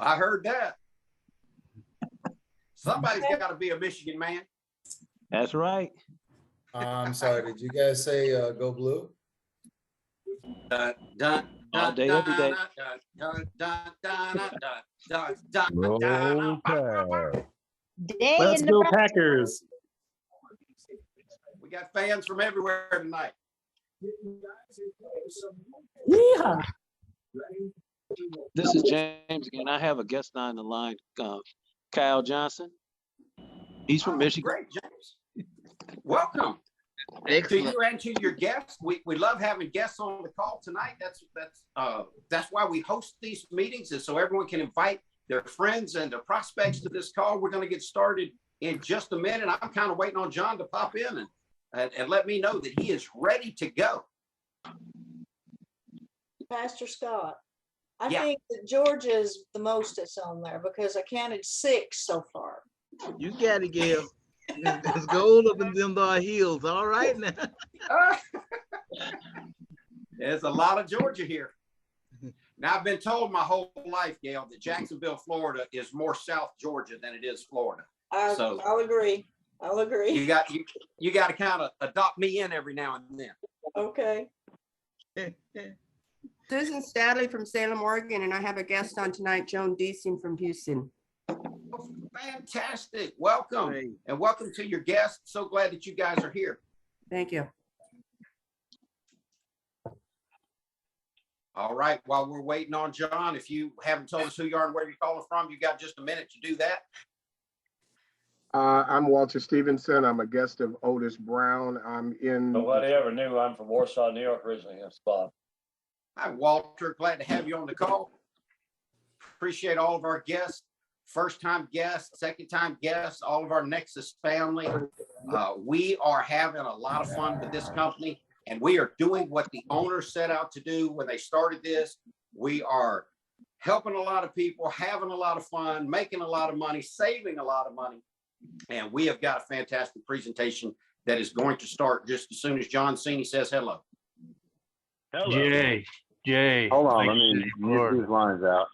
I heard that. Somebody's got to be a Michigan man. That's right. I'm sorry, did you guys say go blue? All day, every day. Roll Tide. Let's go Packers. We got fans from everywhere tonight. Yeah. This is James again. I have a guest on the line, Kyle Johnson. He's from Michigan. Great, James. Welcome. Excellent. To you and to your guests. We love having guests on the call tonight. That's why we host these meetings, is so everyone can invite their friends and their prospects to this call. We're going to get started in just a minute. I'm kind of waiting on John to pop in and let me know that he is ready to go. Pastor Scott, I Yeah. think that Georgia is the most that's on there because I counted 6 so far. You got it, Gail. Let's go up in them heels. All right now. There's a lot of Georgia here. Now, I've been told my whole life, Gail, that Jacksonville, Florida is more South Georgia than it is Florida. So I'll agree. I'll agree. you got to kind of adopt me in every now and then. Okay. Susan Stadley from Salem, Oregon, and I have a guest on tonight, Joan Deasing from Houston. Fantastic. Welcome. Great. And welcome to your guests. So glad that you guys are here. Thank you. All right. While we're waiting on John, if you haven't told us who you are and where you're calling from, you got just a minute to do that. I'm Walter Stevenson. I'm a guest of Otis Brown. I'm in. Nobody ever knew I'm from Warsaw, New York originally. That's Bob. Hi, Walter. Glad to have you on the call. Appreciate all of our guests, first-time guests, second-time guests, all of our Nexus family. We are having a lot of fun with this company, and we are doing what the owners set out to do when they started this. We are helping a lot of people, having a lot of fun, making a lot of money, saving a lot of money. And we have got a fantastic presentation that is going to start just as soon as John Cini says hello. Hello. Jay. Hold on, let me get these lines out.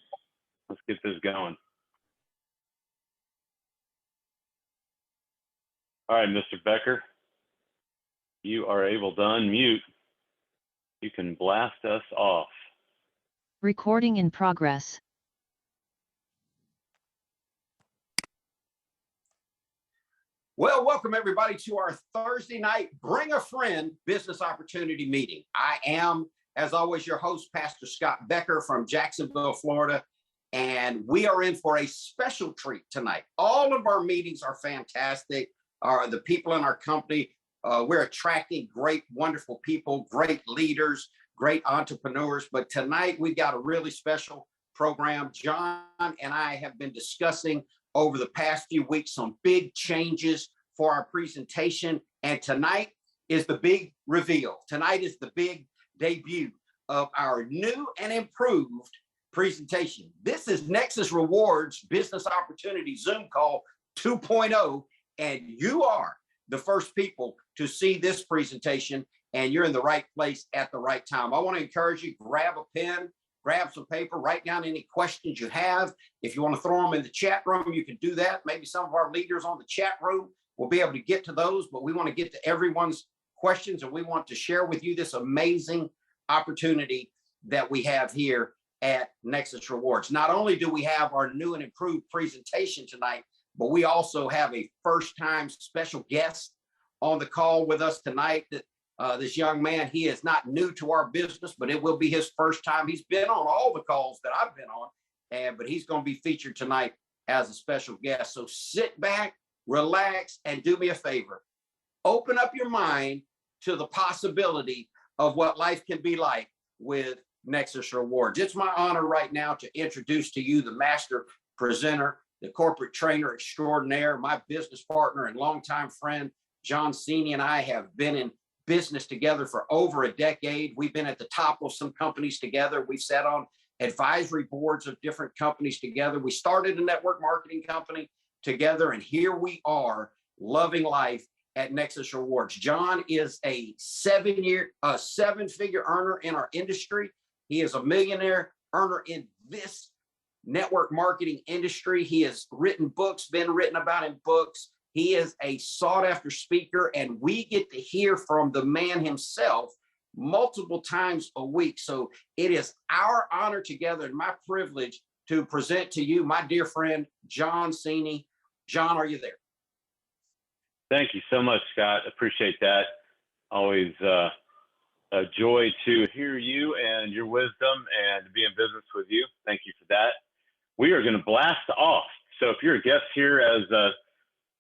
Let's get this going. All right, Mr. Becker, you are able to unmute. You can blast us off. Recording in progress. Well, welcome everybody to our Thursday night Bring a Friend business opportunity meeting. I am, as always, your host, Pastor Scott Becker from Jacksonville, Florida, and we are in for a special treat tonight. All of our meetings are fantastic. The people in our company, we're attracting great, wonderful people, great leaders, great entrepreneurs, but tonight we've got a really special program. John and I have been discussing over the past few weeks some big changes for our presentation, and tonight is the big reveal. Tonight is the big debut of our new and improved presentation. This is Nexus Rewards Business Opportunity Zoom Call 2.0, and you are the first people to see this presentation, and you're in the right place at the right time. I want to encourage you, grab a pen, grab some paper, write down any questions you have. If you want to throw them in the chat room, you can do that. Maybe some of our leaders on the chat room will be able to get to those, but we want to get to everyone's questions, and we want to share with you this amazing opportunity that we have here at Nexus Rewards. Not only do we have our new and improved presentation tonight, but we also have a first-time special guest on the call with us tonight. This young man, he is not new to our business, but it will be his first time. He's been on all the calls that I've been on, but he's going to be featured tonight as a special guest. So sit back, relax, and do me a favor. Open up your mind to the possibility of what life can be like with Nexus Rewards. It's my honor right now to introduce to you the master presenter, the corporate trainer extraordinaire, my business partner and longtime friend, John Cini, and I have been in business together for over a decade. We've been at the top of some companies together. We've sat on advisory boards of different companies together. We started a network marketing company together, and here we are loving life at Nexus Rewards. John is a seven-figure earner in our industry. He is a millionaire earner in this network marketing industry. He has written books, been written about in books. He is a sought after speaker, and we get to hear from the man himself multiple times a week. So it is our honor together and my privilege to present to you my dear friend, John Cini. John, are you there? Thank you so much, Scott. Appreciate that. Always a joy to hear you and your wisdom and to be in business with you. Thank you for that. We are going to blast off. So if you're a guest here, as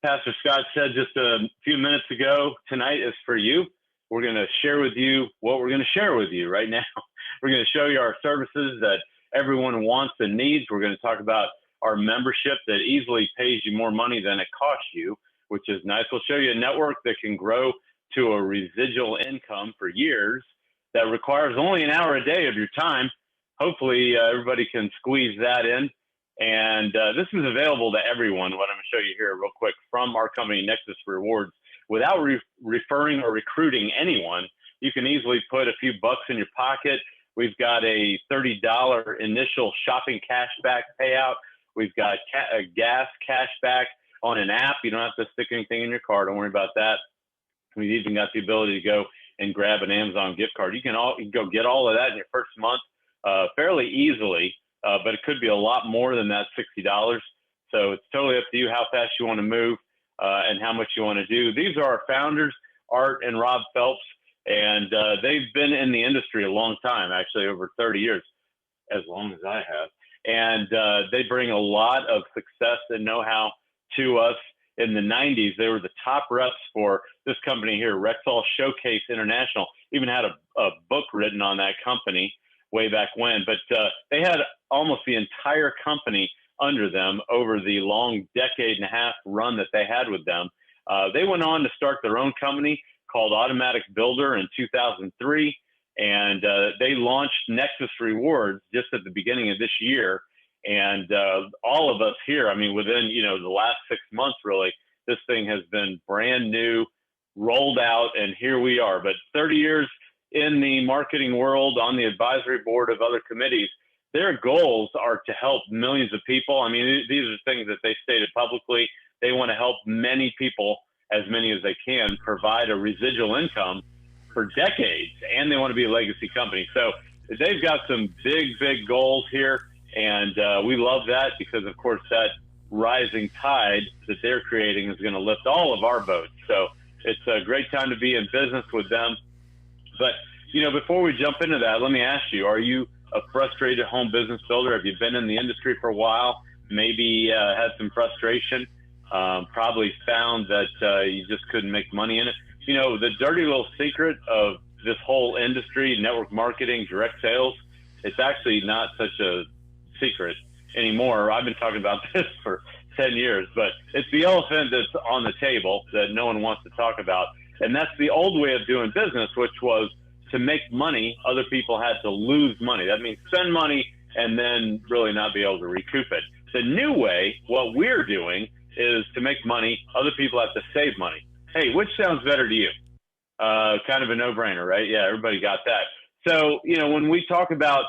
Pastor Scott said just a few minutes ago, tonight is for you. We're going to share with you what we're going to share with you right now. We're going to show you our services that everyone wants and needs. We're going to talk about our membership that easily pays you more money than it costs you, which is nice. We'll show you a network that can grow to a residual income for years that requires only an hour a day of your time. Hopefully everybody can squeeze that in. And this is available to everyone, what I'm going to show you here real quick from our company, Nexus Rewards. Without referring or recruiting anyone, you can easily put a few bucks in your pocket. We've got a $30 initial shopping cashback payout. We've got a gas cashback on an app. You don't have to stick anything in your car. Don't worry about that. We've even got the ability to go and grab an Amazon gift card. You can go get all of that in your first month fairly easily, but it could be a lot more than that $60. So it's totally up to you how fast you want to move and how much you want to do. These are our founders, Art and Rob Phelps, and they've been in the industry a long time, actually over 30 years, as long as I have. And they bring a lot of success and know-how to us. In the 90s, they were the top reps for this company here, Rexall Showcase International. Even had a book written on that company way back when. But they had almost the entire company under them over the long decade and a half run that they had with them. They went on to start their own company called Automatic Builder in 2003. And they launched Nexus Rewards just at the beginning of this year. And all of us here, I mean, within, the last 6 months, really, this thing has been brand new, rolled out, and here we are. But 30 years in the marketing world, on the advisory board of other committees, their goals are to help millions of people. I mean, these are things that they stated publicly. They want to help many people, as many as they can, provide a residual income for decades, and they want to be a legacy company. So they've got some big, big goals here. And we love that because, of course, that rising tide that they're creating is going to lift all of our boats. So it's a great time to be in business with them. But, before we jump into that, let me ask you, are you a frustrated home business builder? Have you been in the industry for a while? Maybe had some frustration, probably found that you just couldn't make money in it. The dirty little secret of this whole industry, network marketing, direct sales, it's actually not such a secret anymore. I've been talking about this for 10 years, but it's the elephant that's on the table that no one wants to talk about. And that's the old way of doing business, which was to make money, other people had to lose money. That means spend money and then really not be able to recoup it. The new way, what we're doing is to make money, other people have to save money. Hey, which sounds better to you? Kind of a no-brainer, right? Yeah, everybody got that. So, when we talk about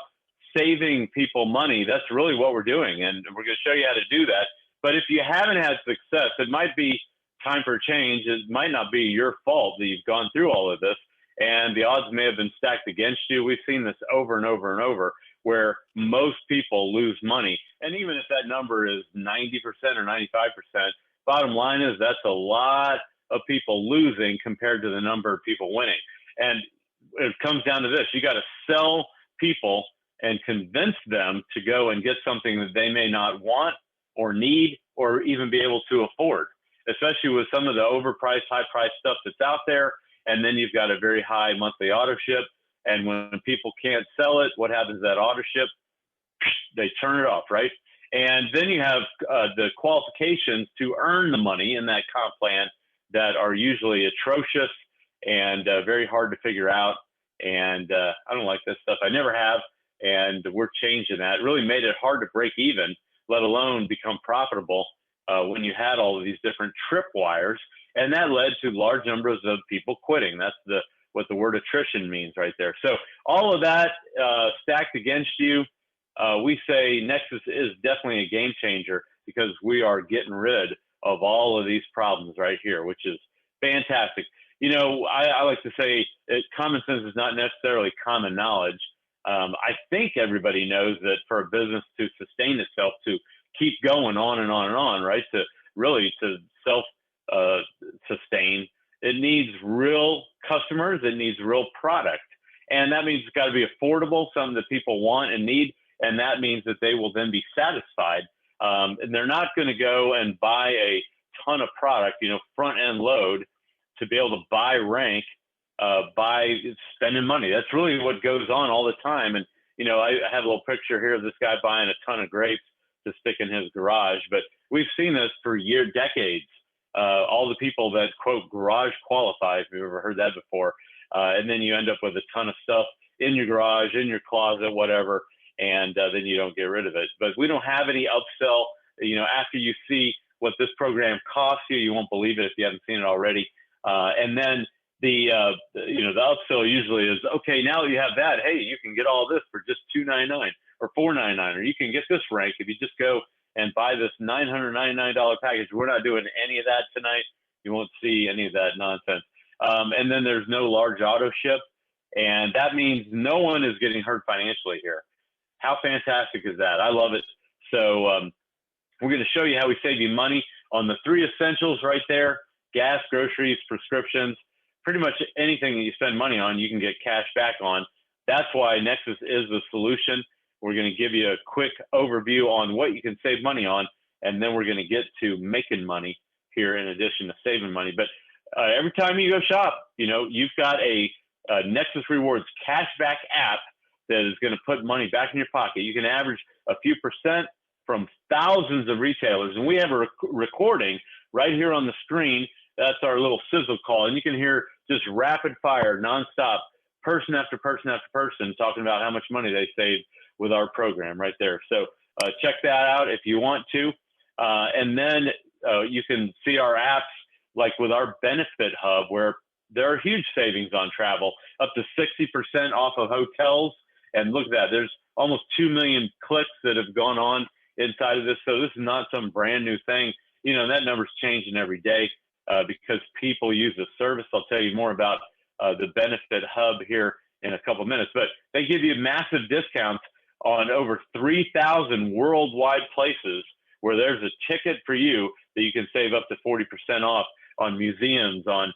saving people money, that's really what we're doing. And we're going to show you how to do that. But if you haven't had success, it might be time for change. It might not be your fault that you've gone through all of this. And the odds may have been stacked against you. We've seen this over and over and over, where most people lose money. And even if that number is 90% or 95%, bottom line is that's a lot of people losing compared to the number of people winning. And it comes down to this. You got to sell people and convince them to go and get something that they may not want or need or even be able to afford, especially with some of the overpriced, high-priced stuff that's out there. And then you've got a very high monthly auto ship. And when people can't sell it, what happens to that auto ship? They turn it off, right? And then you have the qualifications to earn the money in that comp plan that are usually atrocious and very hard to figure out. And I don't like this stuff. I never have. And we're changing that. It really made it hard to break even, let alone become profitable when you had all of these different tripwires. And that led to large numbers of people quitting. That's what the word attrition means right there. So all of that stacked against you, we say Nexus is definitely a game changer because we are getting rid of all of these problems right here, which is fantastic. You know, I like to say that common sense is not necessarily common knowledge. I think everybody knows that for a business to sustain itself, to keep going on and on and on, right? To really to self sustain, it needs real customers. It needs real product. And that means it's got to be affordable, something that people want and need. And that means that they will then be satisfied. And they're not going to go and buy a ton of product, you know, front end load to be able to buy rank by spending money. That's really what goes on all the time. And, you know, I have a little picture here of this guy buying a ton of grapes to stick in his garage. But we've seen this for decades. All the people that quote garage qualify, if you've ever heard that before. And then you end up with a ton of stuff in your garage, in your closet, whatever, and then you don't get rid of it. But we don't have any upsell. You know, after you see what this program costs you, you won't believe it if you haven't seen it already. And then the upsell usually is, okay, now that you have that, hey, you can get all this for just $299 or $499, or you can get this rank if you just go and buy this $999 package. We're not doing any of that tonight. You won't see any of that nonsense. And then there's no large auto ship. And that means no one is getting hurt financially here. How fantastic is that? I love it. So we're going to show you how we save you money on the 3 essentials right there: gas, groceries, prescriptions. Pretty much anything that you spend money on, you can get cash back on. That's why Nexus is the solution. We're going to give you a quick overview on what you can save money on, and then we're going to get to making money here in addition to saving money. But every time you go shop, you know, you've got a Nexus Rewards cashback app that is going to put money back in your pocket. You can average a few percent from thousands of retailers. And we have a recording right here on the screen. That's our little sizzle call. And you can hear just rapid fire, nonstop, person after person after person talking about how much money they saved with our program right there. So check that out if you want to. And then you can see our apps like with our benefit hub, where there are huge savings on travel, up to 60% off of hotels. And look at that, there's almost 2 million clicks that have gone on inside of this. So this is not some brand new thing. You know, that number's changing every day because people use the service. I'll tell you more about the benefit hub here in a couple minutes, but they give you massive discounts on over 3,000 worldwide places where there's a ticket for you that you can save up to 40% off on museums, on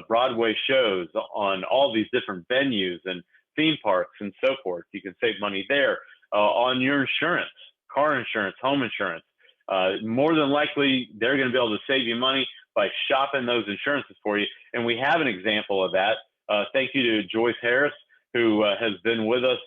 Broadway shows, on all these different venues and theme parks and so forth. You can save money there on your insurance, car insurance, home insurance. More than likely, they're going to be able to save you money by shopping those insurances for you. And we have an example of that. Thank you to Joyce Harris, who has been with us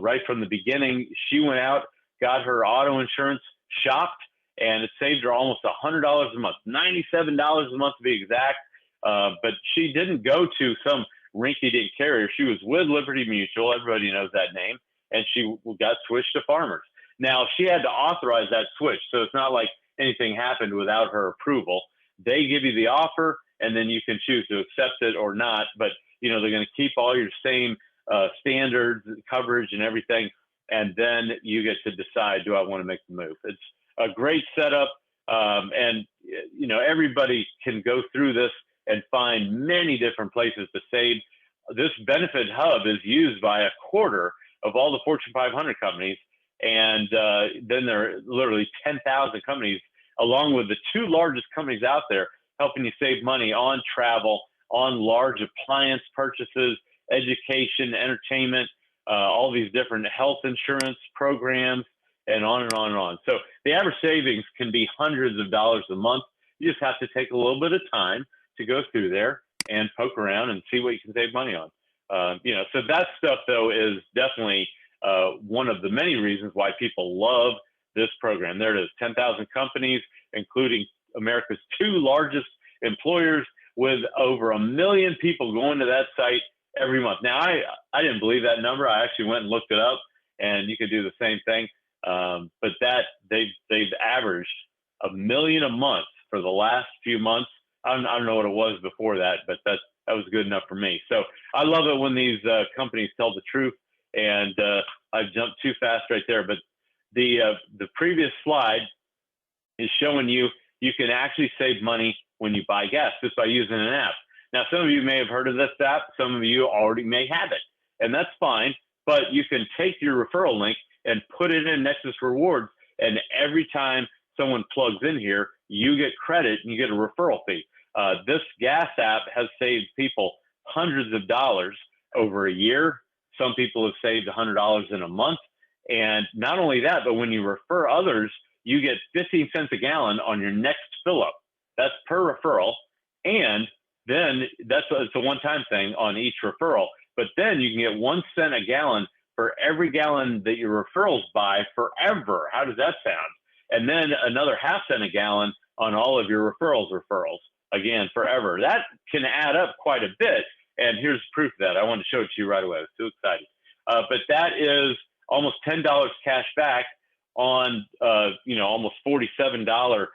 right from the beginning. She went out, got her auto insurance shopped, and it saved her almost $100 a month, $97 a month to be exact. But she didn't go to some rinky-dink carrier. She was with Liberty Mutual. Everybody knows that name. And she got switched to Farmers. Now, she had to authorize that switch, so it's not like anything happened without her approval. They give you the offer, and then you can choose to accept it or not. But, you know, they're going to keep all your same standards, coverage, and everything. And then you get to decide, do I want to make the move? It's a great setup. And, you know, everybody can go through this and find many different places to save. This benefit hub is used by a quarter of all the Fortune 500 companies. And then there are literally 10,000 companies, along with the 2 largest companies out there, helping you save money on travel, on large appliance purchases, education, entertainment, all these different health insurance programs, and on and on and on. So the average savings can be hundreds of dollars a month. You just have to take a little bit of time to go through there and poke around and see what you can save money on. You know, so that stuff, though, is definitely one of the many reasons why people love this program. There it is, 10,000 companies, including America's 2 largest employers, with over 1 million people going to that site every month. Now, I didn't believe that number. I actually went and looked it up, and you could do the same thing. But that they've averaged 1 million a month for the last few months. I don't know what it was before that, but that was good enough for me. So I love it when these companies tell the truth, and I've jumped too fast right there, but the previous slide is showing you can actually save money when you buy gas just by using an app. Now, some of you may have heard of this app. Some of you already may have it, and that's fine. But you can take your referral link and put it in Nexus Rewards, and every time someone plugs in here, you get credit and you get a referral fee. This gas app has saved people hundreds of dollars over a year. Some people have saved $100 in a month. And not only that, but when you refer others, you get 15 cents a gallon on your next fill up. That's per referral. And then it's a one-time thing on each referral. But then you can get 1 cent a gallon for every gallon that your referrals buy forever. How does that sound? And then another half cent a gallon on all of your referrals, again, forever. That can add up quite a bit. And here's proof of that. I wanted to show it to you right away. I was too excited. But that is almost $10 cash back on, almost $47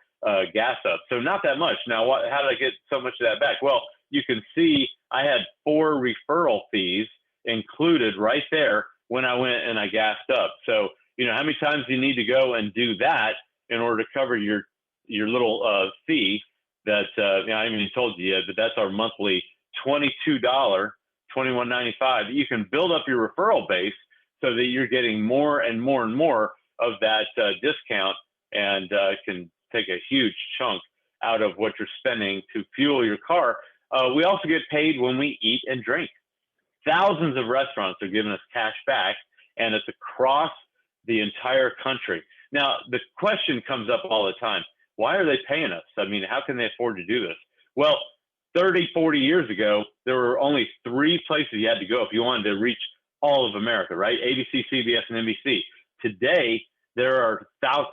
gas up. So not that much. Now, how did I get so much of that back? Well, you can see I had 4 referral fees included right there when I went and I gassed up. So, how many times do you need to go and do that in order to cover your little fee that, I haven't even told you yet, but that's our monthly $22, $21.95. You can build up your referral base so that you're getting more and more and more of that discount, and can take a huge chunk out of what you're spending to fuel your car. We also get paid when we eat and drink. Thousands of restaurants are giving us cash back, and it's across the entire country. Now, the question comes up all the time. Why are they paying us? I mean, how can they afford to do this? Well, 30, 40 years ago, there were only 3 places you had to go if you wanted to reach all of America, right? ABC, CBS, and NBC. Today, there are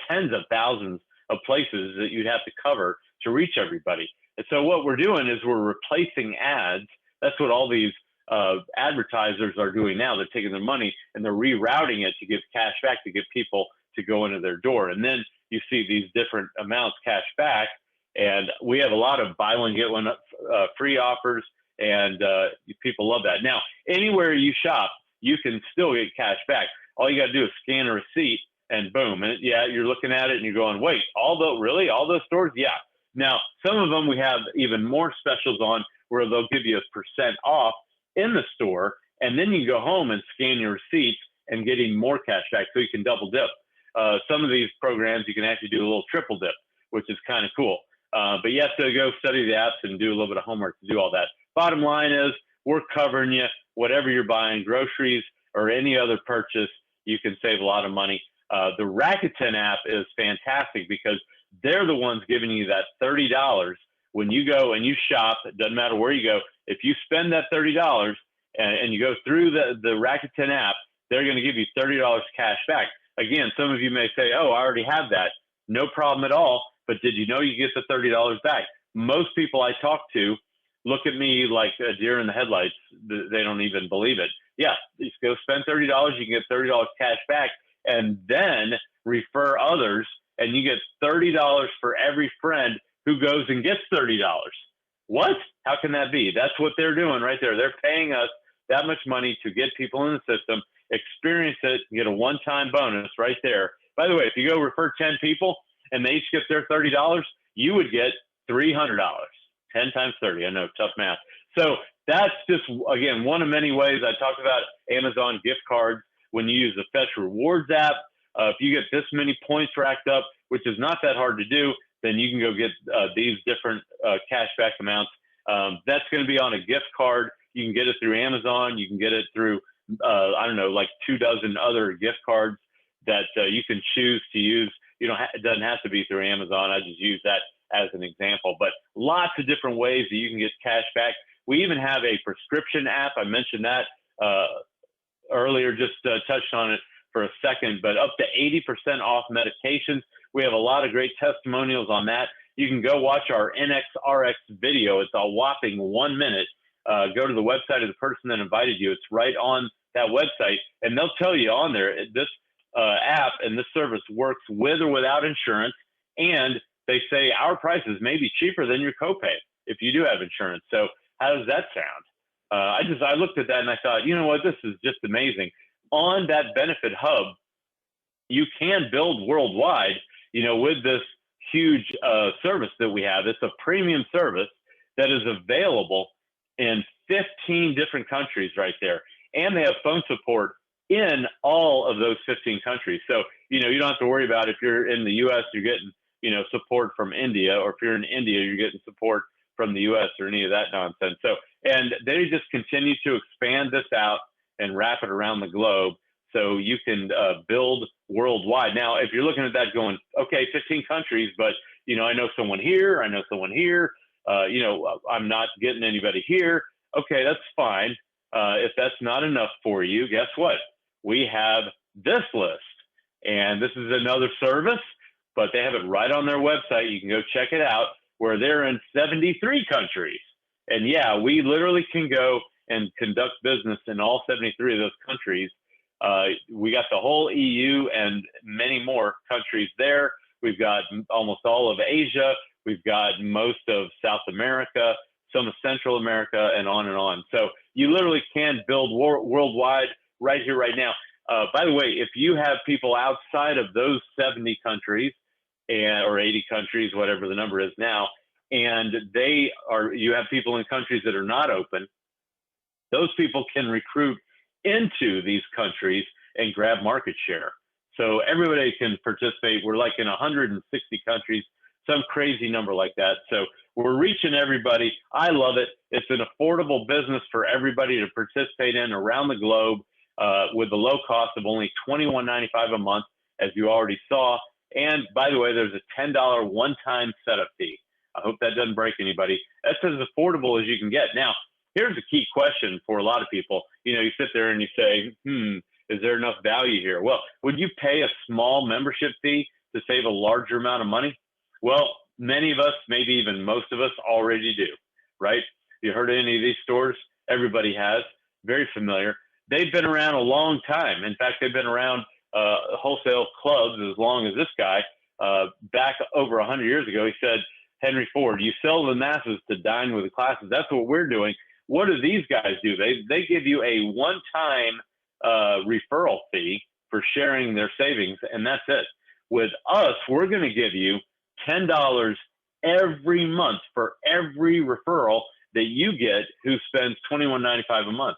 tens of thousands of places that you'd have to cover to reach everybody. And so what we're doing is we're replacing ads. That's what all these advertisers are doing now. They're taking their money and they're rerouting it to give cash back to get people to go into their door. And then you see these different amounts cash back. And we have a lot of buy one, get one free offers, and people love that. Now, anywhere you shop, you can still get cash back. All you got to do is scan a receipt, and boom. And you're looking at it and you're going, wait, all those stores? Yeah. Now, some of them we have even more specials on where they'll give you a % off in the store, and then you can go home and scan your receipts and get even more cash back, so you can double dip. Some of these programs, you can actually do a little triple dip, which is kind of cool. But you have to go study the apps and do a little bit of homework to do all that. Bottom line is we're covering you. Whatever you're buying, groceries or any other purchase, you can save a lot of money. The Rakuten app is fantastic because they're the ones giving you that $30 when you go and you shop. It doesn't matter where you go. If you spend that $30 and you go through the Rakuten app, they're going to give you $30 cash back. Again, some of you may say, oh, I already have that. No problem at all. But did you know you get the $30 back? Most people I talk to look at me like a deer in the headlights. They don't even believe it. Yeah, just go spend $30. You can get $30 cash back, and then refer others, and you get $30 for every friend who goes and gets $30. What? How can that be? That's what they're doing right there. They're paying us that much money to get people in the system, experience it, get a one-time bonus right there. By the way, if you go refer 10 people and they each get their $30, you would get $300. 10 times 30. I know, tough math. So that's just, again, one of many ways. I talked about Amazon gift cards. When you use the Fetch Rewards app, if you get this many points racked up, which is not that hard to do, then you can go get these different cashback amounts. That's going to be on a gift card. You can get it through Amazon. You can get it through, like 24 other gift cards that you can choose to use. It doesn't have to be through Amazon. I just use that as an example, but lots of different ways that you can get cash back. We even have a prescription app. I mentioned that earlier, just touched on it for a second, but up to 80% off medications. We have a lot of great testimonials on that. You can go watch our NXRX video. It's a whopping 1 minute. Go to the website of the person that invited you. It's right on that website, and they'll tell you on there, this app and this service works with or without insurance, and they say our prices may be cheaper than your copay if you do have insurance. So how does that sound? I looked at that and I thought, you know what, this is just amazing. on that benefit hub, you can build worldwide, with this huge service that we have. It's a premium service that is available in 15 different countries right there. And they have phone support in all of those 15 countries. So, you don't have to worry about if you're in the US, you're getting, support from India, or if you're in India, you're getting support from the US or any of that nonsense. So, and they just continue to expand this out and wrap it around the globe so you can build worldwide. Now, if you're looking at that going, okay, 15 countries, but, I know someone here, I know someone here, I'm not getting anybody here. Okay, that's fine. If that's not enough for you, guess what? We have this list. And this is another service, but they have it right on their website. You can go check it out, where they're in 73 countries. And yeah, we literally can go and conduct business in all 73 of those countries. We got the whole EU and many more countries there. We've got almost all of Asia. We've got most of South America, some of Central America, and on and on. So you literally can build worldwide right here, right now. By the way, if you have people outside of those 70 countries or 80 countries, whatever the number is now, and you have people in countries that are not open, those people can recruit into these countries and grab market share. So everybody can participate. We're like in 160 countries, some crazy number like that. So we're reaching everybody. I love it. It's an affordable business for everybody to participate in around the globe, with the low cost of only $21.95 a month, as you already saw. And by the way, there's a $10 one-time setup fee. I hope that doesn't break anybody. That's as affordable as you can get. Now, here's a key question for a lot of people. You sit there and you say, is there enough value here? Well, would you pay a small membership fee to save a larger amount of money? Well, many of us, maybe even most of us, already do, right? You heard of any of these stores? Everybody has. Very familiar. They've been around a long time. In fact, they've been around wholesale clubs as long as this guy. Back over 100 years ago, he said, Henry Ford, you sell to the masses to dine with the classes. That's what we're doing. What do these guys do? They give you a one-time referral fee for sharing their savings, and that's it. With us, we're going to give you $10 every month for every referral that you get who spends $21.95 a month.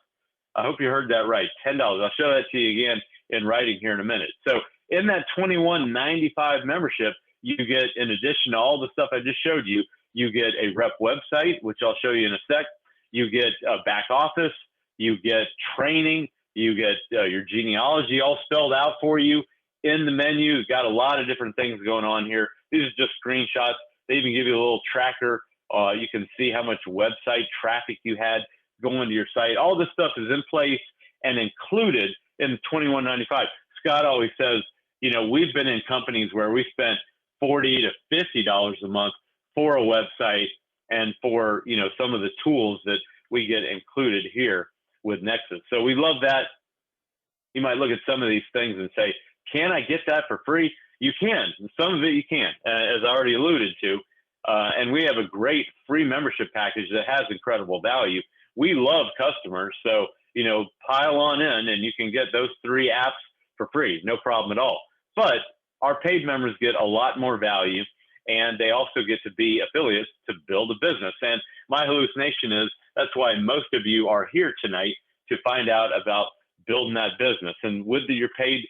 I hope you heard that right, $10. I'll show that to you again in writing here in a minute. So in that $21.95 membership, you get, in addition to all the stuff I just showed you, you get a rep website, which I'll show you in a sec. You get a back office, you get training, you get your genealogy all spelled out for you in the menu. You've got a lot of different things going on here. These are just screenshots. They even give you a little tracker. You can see how much website traffic you had going to your site. All this stuff is in place and included in the $21.95. Scott always says, we've been in companies where we spent $40 to $50 a month for a website and for, some of the tools that we get included here with Nexus. So we love that. You might look at some of these things and say, can I get that for free? You can. Some of it you can, as I already alluded to. And we have a great free membership package that has incredible value. We love customers. So, pile on in and you can get those 3 apps for free. No problem at all. But our paid members get a lot more value, and they also get to be affiliates to build a business. And my hallucination is that's why most of you are here tonight, to find out about building that business. And with your paid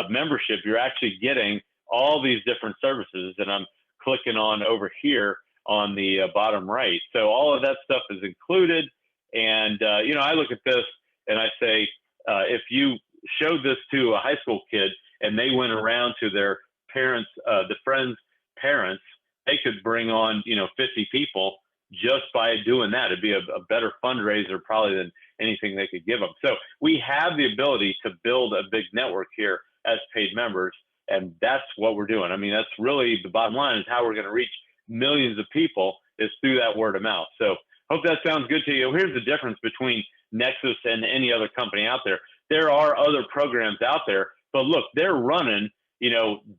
membership, you're actually getting all these different services that I'm clicking on over here on the bottom right. So all of that stuff is included. And, I look at this and I say, if you showed this to a high school kid and they went around to their parents, the friends' parents, they could bring on, 50 people just by doing that. It'd be a better fundraiser probably than anything they could give them. So we have the ability to build a big network here as paid members, and that's what we're doing. I mean, that's really the bottom line, is how we're going to reach millions of people is through that word of mouth. So hope that sounds good to you. Here's the difference between Nexus and any other company out there. There are other programs out there, but look, they're running,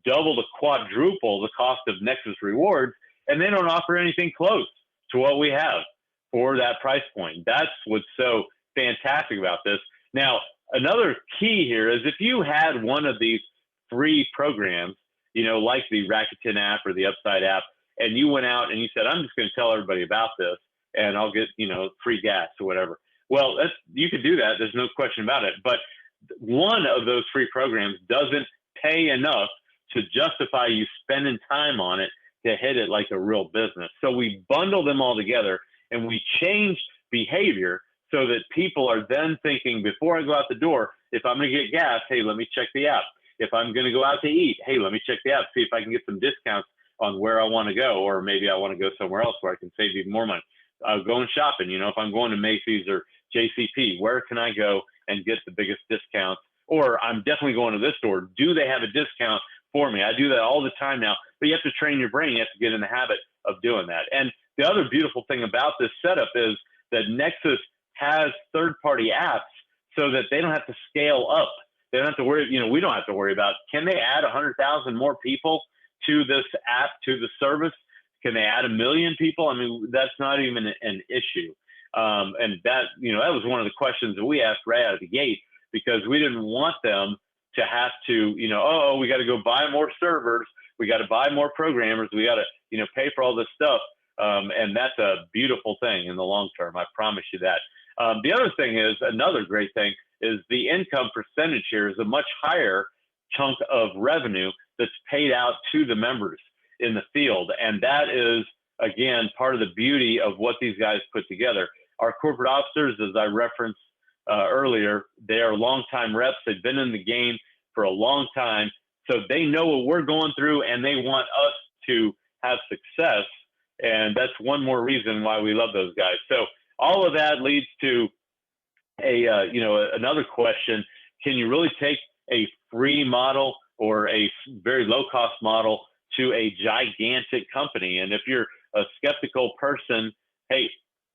double to quadruple the cost of Nexus rewards, and they don't offer anything close to what we have for that price point. That's what's so fantastic about this. Now, another key here is if you had one of these free programs, you know, like the Rakuten app or the Upside app, and you went out and you said, I'm just going to tell everybody about this and I'll get, you know, free gas or whatever. Well, you could do that. There's no question about it. But one of those free programs doesn't pay enough to justify you spending time on it to hit it like a real business. So we bundle them all together and we change behavior so that people are then thinking, before I go out the door, if I'm going to get gas, hey, let me check the app. If I'm going to go out to eat, hey, let me check the app, see if I can get some discounts on where I want to go, or maybe I want to go somewhere else where I can save even more money. Going shopping, you know, if I'm going to Macy's or JCP, where can I go and get the biggest discounts? Or I'm definitely going to this store. Do they have a discount for me? I do that all the time now, but you have to train your brain. You have to get in the habit of doing that. And the other beautiful thing about this setup is that Nexus has third-party apps so that they don't have to scale up. They don't have to worry, you know, we don't have to worry about, can they add 100,000 more people to this app, to the service? Can they add 1 million people? I mean, that's not even an issue. And that, you know, that was one of the questions that we asked right out of the gate, because we didn't want them to have to, you know, oh, we got to go buy more servers. We got to buy more programmers. We got to, you know, pay for all this stuff. And that's a beautiful thing in the long term. I promise you that. The other thing is, another great thing is the income percentage here is a much higher chunk of revenue that's paid out to the members in the field. And that is, again, part of the beauty of what these guys put together. Our corporate officers, as I referenced earlier, they are longtime reps. They've been in the game for a long time. So they know what we're going through and they want us to have success. And that's one more reason why we love those guys. So all of that leads to another question. Can you really take a free model or a very low cost model to a gigantic company? And if you're a skeptical person, hey,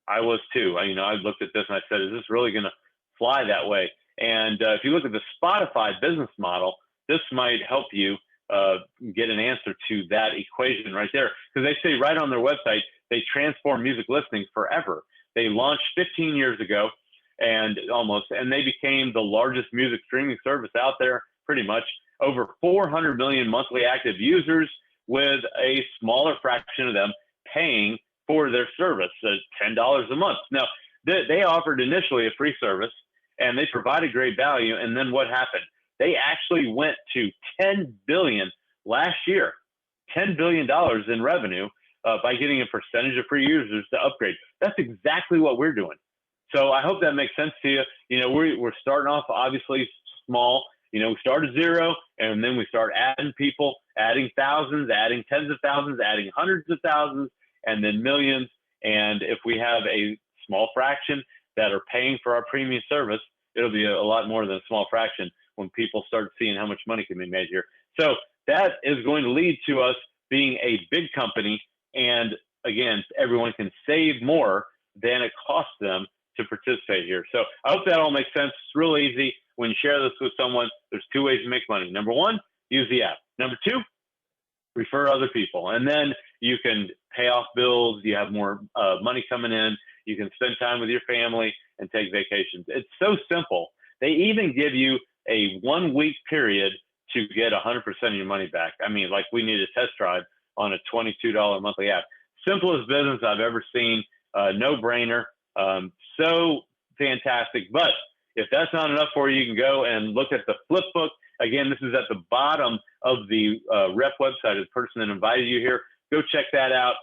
I was too. I looked at this and I said, is this really going to fly that way? And if you look at the Spotify business model, this might help you get an answer to that equation right there. Because they say right on their website, they transform music listening forever. They launched 15 years ago and they became the largest music streaming service out there, pretty much. Over 400 million monthly active users, with a smaller fraction of them paying for their service, $10 a month. Now, they offered initially a free service and they provided great value. And then what happened? They actually went to $10 billion last year, $10 billion in revenue by getting a percentage of free users to upgrade. That's exactly what we're doing. So I hope that makes sense to you. You know, we're starting off obviously small. You know, we start at zero and then we start adding people, adding thousands, adding tens of thousands, adding hundreds of thousands, and then millions. And if we have a small fraction that are paying for our premium service, it'll be a lot more than a small fraction when people start seeing how much money can be made here. So that is going to lead to us being a big company. And again, everyone can save more than it costs them to participate here. So I hope that all makes sense. It's real easy. When you share this with someone, there's two ways to make money. Number one, use the app. Number two, refer other people. And then you can pay off bills. You have more money coming in. You can spend time with your family and take vacations. It's so simple. They even give you a 1 week period to get 100% of your money back. I mean, like we need a test drive on a $22 monthly app. Simplest business I've ever seen. No brainer. So fantastic. But if that's not enough for you, you can go and look at the flip book. Again, this is at the bottom of the rep website of the person that invited you here. Go check that out.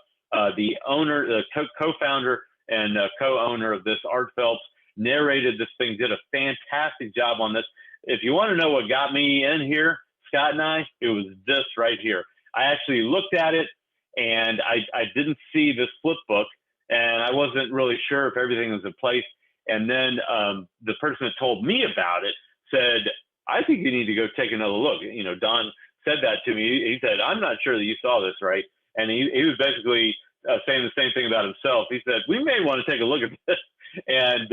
The owner, the co-founder and co-owner of this, Art Phelps, narrated this thing, did a fantastic job on this. If you want to know what got me in here, Scott and I, it was this right here. I actually looked at it and I didn't see this flip book and I wasn't really sure if everything was in place. And then the person that told me about it said, I think you need to go take another look. You know, Don said that to me. He said, I'm not sure that you saw this right. And he was basically saying the same thing about himself. He said, we may want to take a look at this. And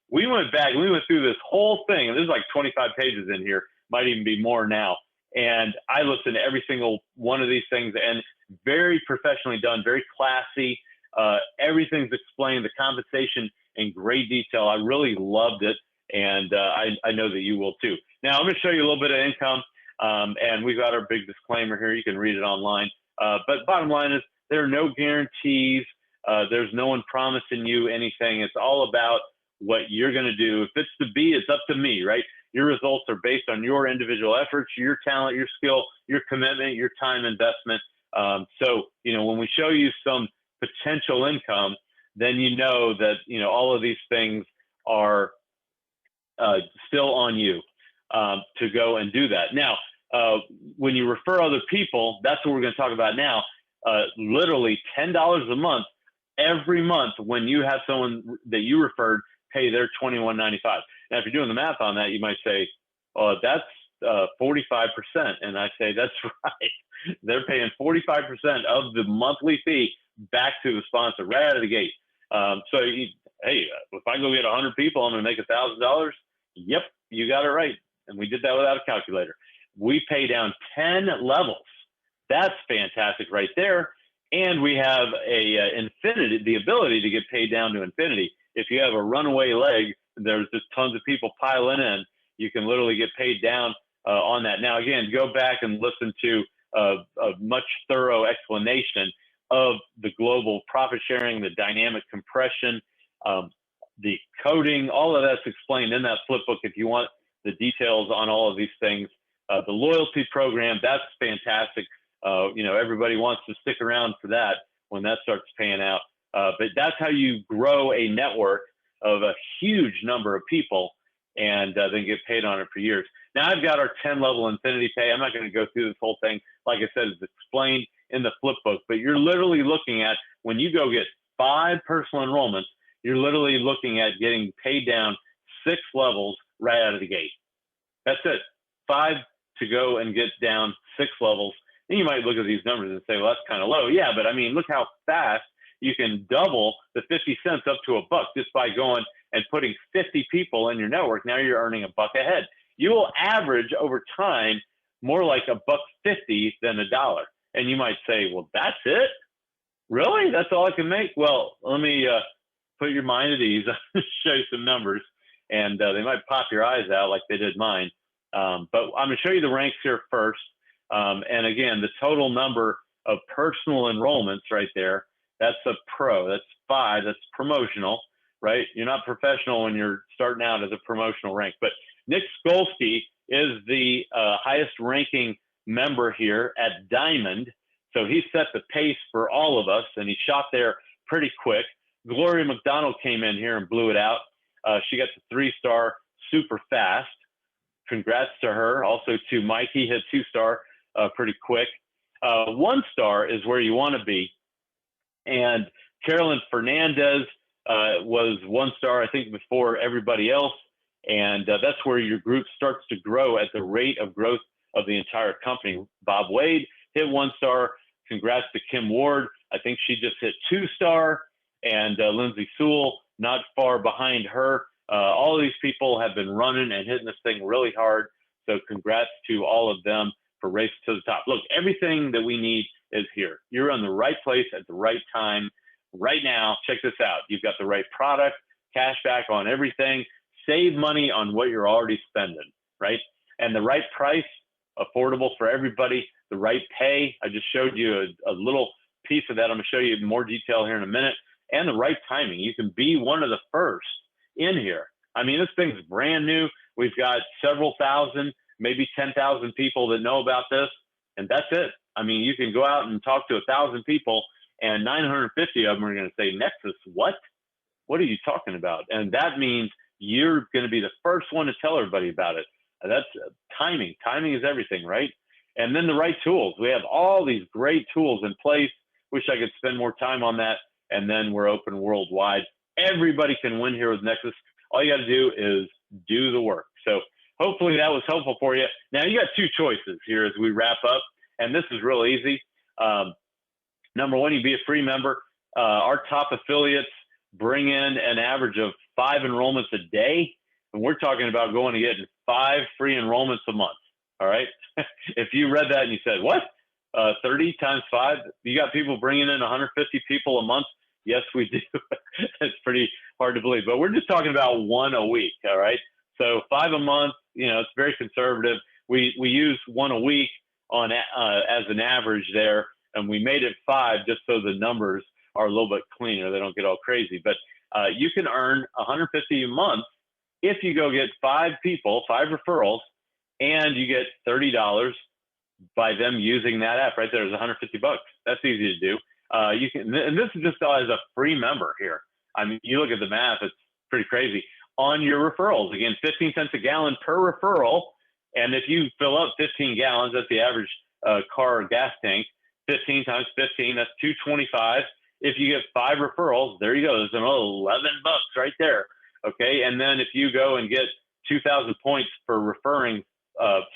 we went back and we went through this whole thing. And there's like 25 pages in here, might even be more now. And I listened to every single one of these things, and very professionally done, very classy. Everything's explained, the compensation in great detail. I really loved it. And I know that you will too. Now, I'm going to show you a little bit of income. And we've got our big disclaimer here. You can read it online. But bottom line is there are no guarantees. There's no one promising you anything. It's all about what you're going to do. If it's to be, it's up to me, right? Your results are based on your individual efforts, your talent, your skill, your commitment, your time investment. So, when we show you some potential income, then you know that, all of these things are still on you to go and do that. Now, when you refer other people, that's what we're going to talk about now. Literally $10 a month, every month when you have someone that you referred pay their $21.95. Now, if you're doing the math on that, you might say, oh, that's 45%. And I say, that's right. They're paying 45% of the monthly fee back to the sponsor right out of the gate. Hey, if I go get 100 people, I'm going to make $1,000. Yep, you got it right. And we did that without a calculator. We pay down 10 levels. That's fantastic right there. And we have the ability to get paid down to infinity. If you have a runaway leg, there's just tons of people piling in. You can literally get paid down on that. Now, again, go back and listen to a much thorough explanation of the global profit sharing, the dynamic compression, the coding, all of that's explained in that flip book if you want the details on all of these things. The loyalty program, that's fantastic. Everybody wants to stick around for that when that starts paying out. But that's how you grow a network of a huge number of people and then get paid on it for years. Now, I've got our 10 level infinity pay. I'm not going to go through this whole thing. Like I said, it's explained in the flip book, but you're literally looking at when you go get 5 personal enrollments, you're literally looking at getting paid down 6 levels right out of the gate. That's it. 5 to go and get down 6 levels. And you might look at these numbers and say, well, that's kind of low. Yeah, but I mean, look how fast you can double the 50 cents up to $1 just by going and putting 50 people in your network. Now you're earning $1 a head. You will average over time more like $1.50 than $1. And you might say, well, that's it? Really? That's all I can make? Well, let me put your mind at ease. I'll show you some numbers, and they might pop your eyes out like they did mine. But I'm going to show you the ranks here first. And again, the total number of personal enrollments right there, that's a pro. That's 5. That's promotional, right? You're not professional when you're starting out as a promotional rank. But Nick Skolsky is the highest ranking member here at Diamond. So he set the pace for all of us, and he shot there pretty quick. Gloria McDonald came in here and blew it out. She got the 3-star super fast. Congrats to her. Also to Mike, he hit 2-star pretty quick. 1-star is where you want to be. And Carolyn Fernandez was 1-star, I think, before everybody else. And that's where your group starts to grow at the rate of growth of the entire company. Bob Wade hit 1-star. Congrats to Kim Ward. I think she just hit 2-star. And Lindsay Sewell, not far behind her. All of these people have been running and hitting this thing really hard. So congrats to all of them for racing to the top. Look, everything that we need is here. You're in the right place at the right time right now. Check this out. You've got the right product, cash back on everything, save money on what you're already spending, right? And the right price, affordable for everybody, the right pay. I just showed you a little piece of that. I'm going to show you more detail here in a minute. And the right timing. You can be one of the first in here. I mean, this thing's brand new. We've got several thousand, maybe 10,000 people that know about this, and that's it. I mean, you can go out and talk to 1,000 people, and 950 of them are going to say, Nexus, what? What are you talking about? And that means you're going to be the first one to tell everybody about it. That's timing. Timing is everything, right? And then the right tools. We have all these great tools in place. Wish I could spend more time on that. And then we're open worldwide. Everybody can win here with Nexus. All you got to do is do the work. So hopefully that was helpful for you. Now you got 2 choices here as we wrap up, and this is real easy. Number 1, you be a free member. Our top affiliates bring in an average of 5 enrollments a day, and we're talking about going to get 5 free enrollments a month. All right. If you read that and you said, what? 30 times 5, you got people bringing in 150 people a month. Yes, we do. It's pretty hard to believe, but we're just talking about 1 a week. All right. So 5 a month, it's very conservative. We use 1 a week on as an average there, and we made it 5 just so the numbers are a little bit cleaner. They don't get all crazy. But you can earn $150 a month if you go get 5 people, 5 referrals, and you get $30 by them using that app right there. Is $150. That's easy to do. You can, and this is just as a free member here. I mean, you look at the math; it's pretty crazy. On your referrals, again, 15 cents a gallon per referral, and if you fill up 15 gallons, that's the average car gas tank. 15 times 15, that's $2.25. If you get 5 referrals, there you go. There's another $11 right there. Okay, and then if you go and get 2,000 points for referring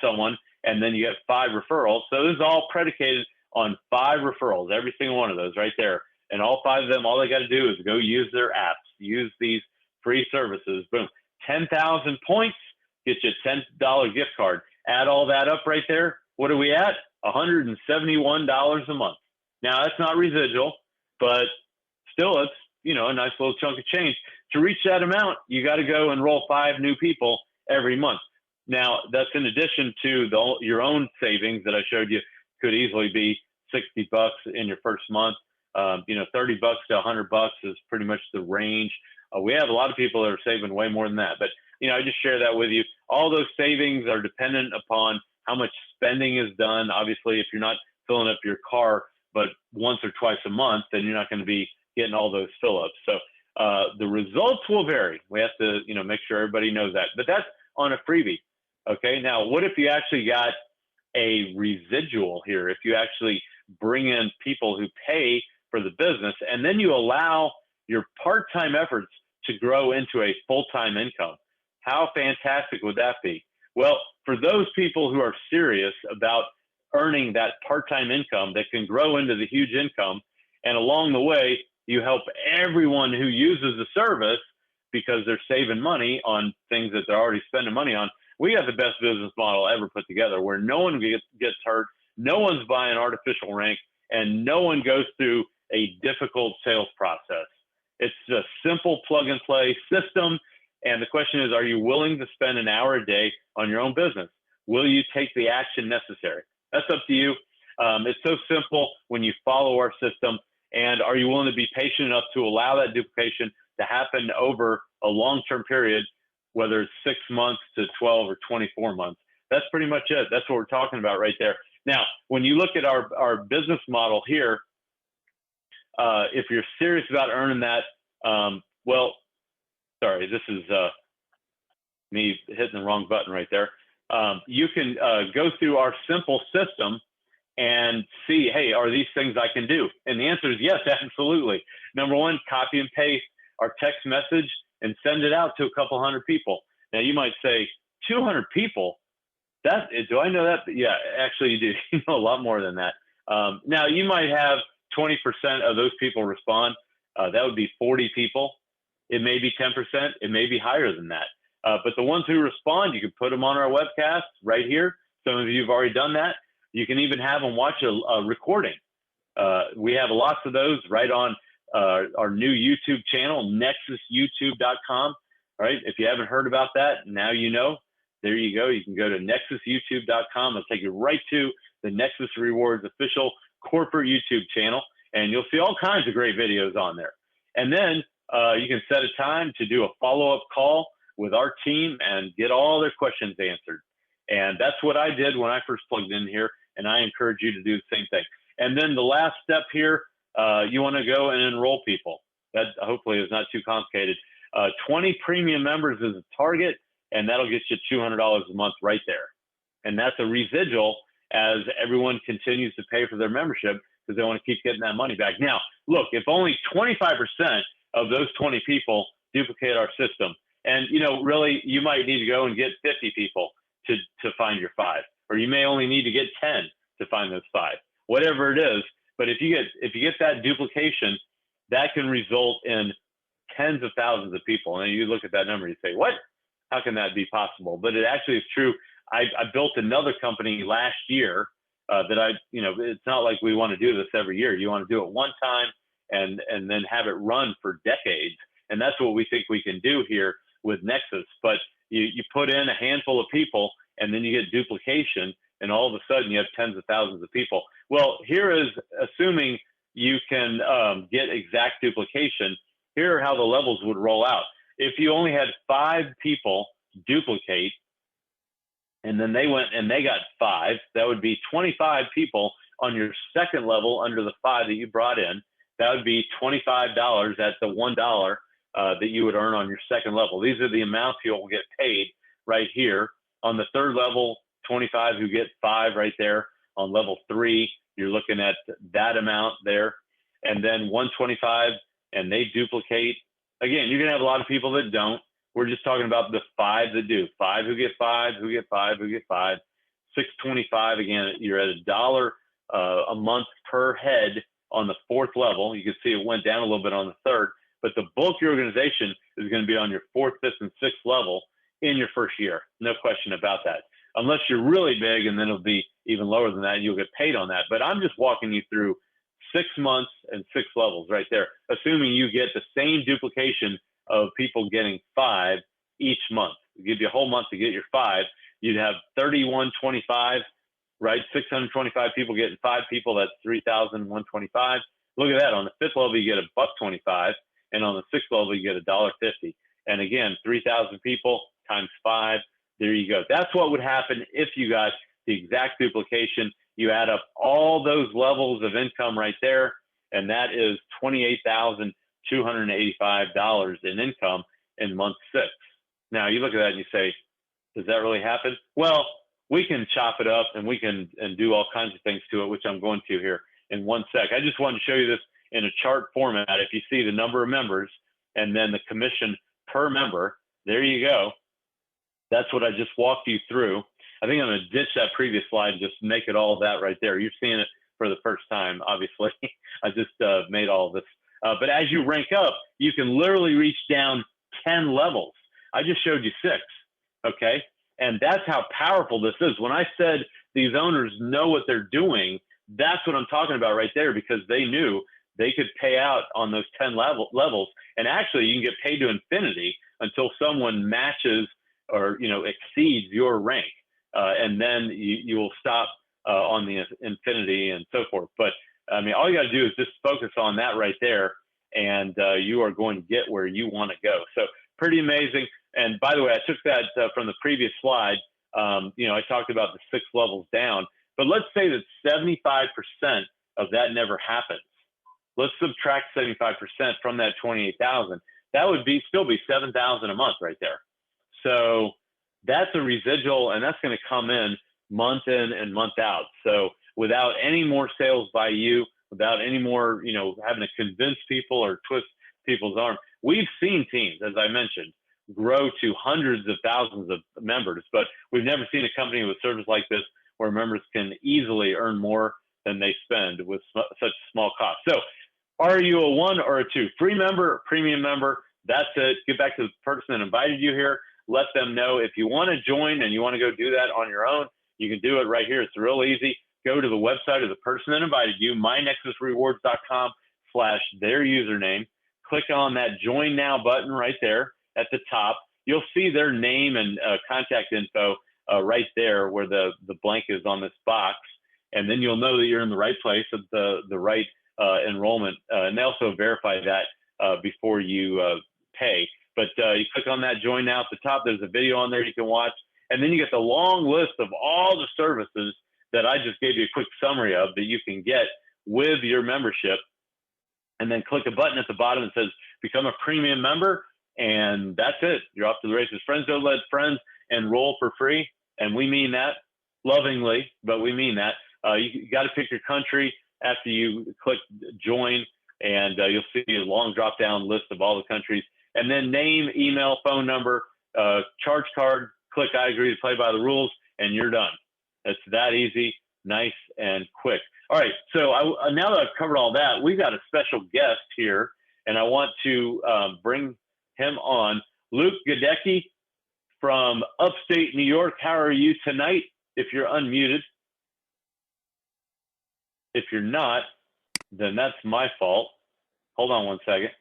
someone, and then you get 5 referrals. So this is all predicated on 5 referrals, every single one of those right there. And all 5 of them, all they got to do is go use their apps, use these free services. Boom, 10,000 points, get you a $10 gift card. Add all that up right there. What are we at? $171 a month. Now that's not residual, but still it's, a nice little chunk of change. To reach that amount, you got to go enroll 5 new people every month. Now that's in addition to your own savings that I showed you. Could easily be $60 in your first month. $30 to $100 is pretty much the range. We have a lot of people that are saving way more than that, but I just share that with you. All those savings are dependent upon how much spending is done. Obviously, if you're not filling up your car, but once or twice a month, then you're not going to be getting all those fill-ups. So the results will vary. We have to, make sure everybody knows that. But that's on a freebie. Okay. Now, what if you actually got a residual here? If you actually bring in people who pay for the business, and then you allow your part-time efforts to grow into a full-time income, how fantastic would that be? Well, for those people who are serious about earning that part-time income that can grow into the huge income, and along the way, you help everyone who uses the service because they're saving money on things that they're already spending money on. We got the best business model ever put together, where no one gets hurt, no one's buying artificial rank, and no one goes through a difficult sales process. It's a simple plug-and-play system, and the question is, are you willing to spend an hour a day on your own business? Will you take the action necessary? That's up to you. It's so simple when you follow our system, and are you willing to be patient enough to allow that duplication to happen over a long-term period, whether it's 6 months to 12 or 24 months? That's pretty much it. That's what we're talking about right there. Now, when you look at our business model here, if you're serious about earning that, sorry, this is me hitting the wrong button right there. You can go through our simple system and see, hey, are these things I can do? And the answer is yes, absolutely. Number one, copy and paste our text message and send it out to a couple hundred people. Now you might say, 200 people? Do I know that? Yeah, actually you do. You know a lot more than that. Now you might have 20% of those people respond. That would be 40 people. It may be 10%. It may be higher than that. But the ones who respond, you can put them on our webcast right here. Some of you have already done that. You can even have them watch a recording. We have lots of those right on our new YouTube channel, nexusyoutube.com. All right. If you haven't heard about that, now you know. There you go. You can go to nexusyoutube.com. It'll take you right to the Nexus Rewards official corporate YouTube channel, and you'll see all kinds of great videos on there. And then you can set a time to do a follow-up call with our team and get all their questions answered. And that's what I did when I first plugged in here, and I encourage you to do the same thing. And then the last step here, you want to go and enroll people. That hopefully is not too complicated. 20 premium members is a target, and that'll get you $200 a month right there. And that's a residual as everyone continues to pay for their membership because they want to keep getting that money back. Now, look, if only 25% of those 20 people duplicate our system, and really you might need to go and get 50 people to find your 5, or you may only need to get 10 to find those 5, whatever it is. But if you get that duplication, that can result in tens of thousands of people. And you look at that number, you say, what? How can that be possible? But it actually is true. I built another company last year that it's not like we want to do this every year. You want to do it one time and then have it run for decades. And that's what we think we can do here with Nexus. But You put in a handful of people and then you get duplication, and all of a sudden you have tens of thousands of people. Well, here is assuming you can get exact duplication. Here are how the levels would roll out. If you only had 5 people duplicate, and then they went and they got 5, that would be 25 people on your second level under the 5 that you brought in. That would be $25 at the $1 that you would earn on your second level. These are the amounts you'll get paid right here. On the third level, 25 who get 5 right there. On level 3, you're looking at that amount there. And then 125, and they duplicate. Again, you're gonna have a lot of people that don't. We're just talking about the 5 that do. 5 who get 5, who get 5, who get 5. 625, again, you're at $1 a month per head on the 4th level. You can see it went down a little bit on the 3rd, but the bulk of your organization is going to be on your 4th, 5th, and 6th level in your first year. No question about that. Unless you're really big, and then it'll be even lower than that, you'll get paid on that. But I'm just walking you through 6 months and 6 levels right there, assuming you get the same duplication of people getting 5 each month. It'll give you a whole month to get your 5. You'd have 3125, right? 625 people getting 5 people. That's 3,125. Look at that. On the 5th level, you get $1.25, and on the 6th level, you get $1.50. And again, 3,000 people times 5. There you go. That's what would happen if you got the exact duplication. You add up all those levels of income right there, and that is $28,285 in income in month 6. Now you look at that and you say, does that really happen? Well, we can chop it up and we can do all kinds of things to it, which I'm going to here in 1 sec. I just wanted to show you this in a chart format. If you see the number of members and then the commission per member, there you go. That's what I just walked you through. I think I'm going to ditch that previous slide and just make it all that right there. You're seeing it for the first time, obviously. I just made all of this. But as you rank up, you can literally reach down 10 levels. I just showed you 6, okay? And that's how powerful this is. When I said these owners know what they're doing, that's what I'm talking about right there, because they knew they could pay out on those 10 levels. And actually, you can get paid to infinity until someone matches or exceeds your rank. And then you will stop on the infinity and so forth. But I mean, all you got to do is just focus on that right there, and you are going to get where you want to go. So pretty amazing. And by the way, I took that from the previous slide. I talked about the 6 levels down, but let's say that 75% of that never happens. Let's subtract 75% from that 28,000. That would still be 7,000 a month right there. So that's a residual, and that's going to come in and month out. So without any more sales by you, without any more, having to convince people or twist people's arm, we've seen teams, as I mentioned, grow to hundreds of thousands of members, but we've never seen a company with service like this where members can easily earn more than they spend with such small cost. So are you a 1 or a 2? Free member, premium member, that's it. Get back to the person that invited you here. Let them know if you want to join and you want to go do that on your own, you can do it right here. It's real easy. Go to the website of the person that invited you, mynexusrewards.com/their username. Click on that join now button right there at the top. You'll see their name and contact info right there where the blank is on this box. And then you'll know that you're in the right place at the right enrollment. And they also verify that before you pay. But you click on that join now at the top. There's a video on there you can watch. And then you get the long list of all the services that I just gave you a quick summary of that you can get with your membership. And then click a button at the bottom that says become a premium member. And that's it. You're off to the races. Friends don't let friends enroll for free. And we mean that lovingly, but we mean that. You got to pick your country after you click join, and you'll see a long drop down list of all the countries. And then name, email, phone number, charge card, click I agree to play by the rules, and you're done. It's that easy, nice, and quick. All right, so now that I've covered all that, we've got a special guest here, and I want to bring him on. Luke Goedecke from upstate New York. How are you tonight? If you're unmuted. If you're not, then that's my fault. Hold on 1 second.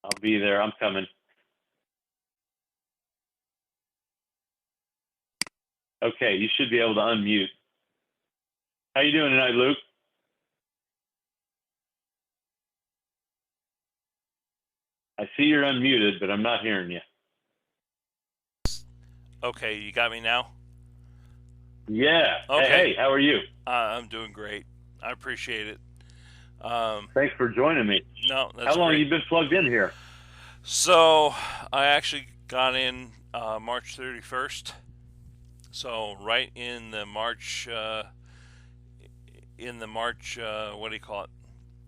I'll be there. I'm coming. Okay, you should be able to unmute. How you doing tonight, Luke? I see you're unmuted, but I'm not hearing you. Okay, you got me now? Yeah. Okay. Hey, how are you? I'm doing great. I appreciate it. Thanks for joining me. No, that's How long great. have you been plugged in here? So I actually got in March 31st. So right in the March, what do you call it?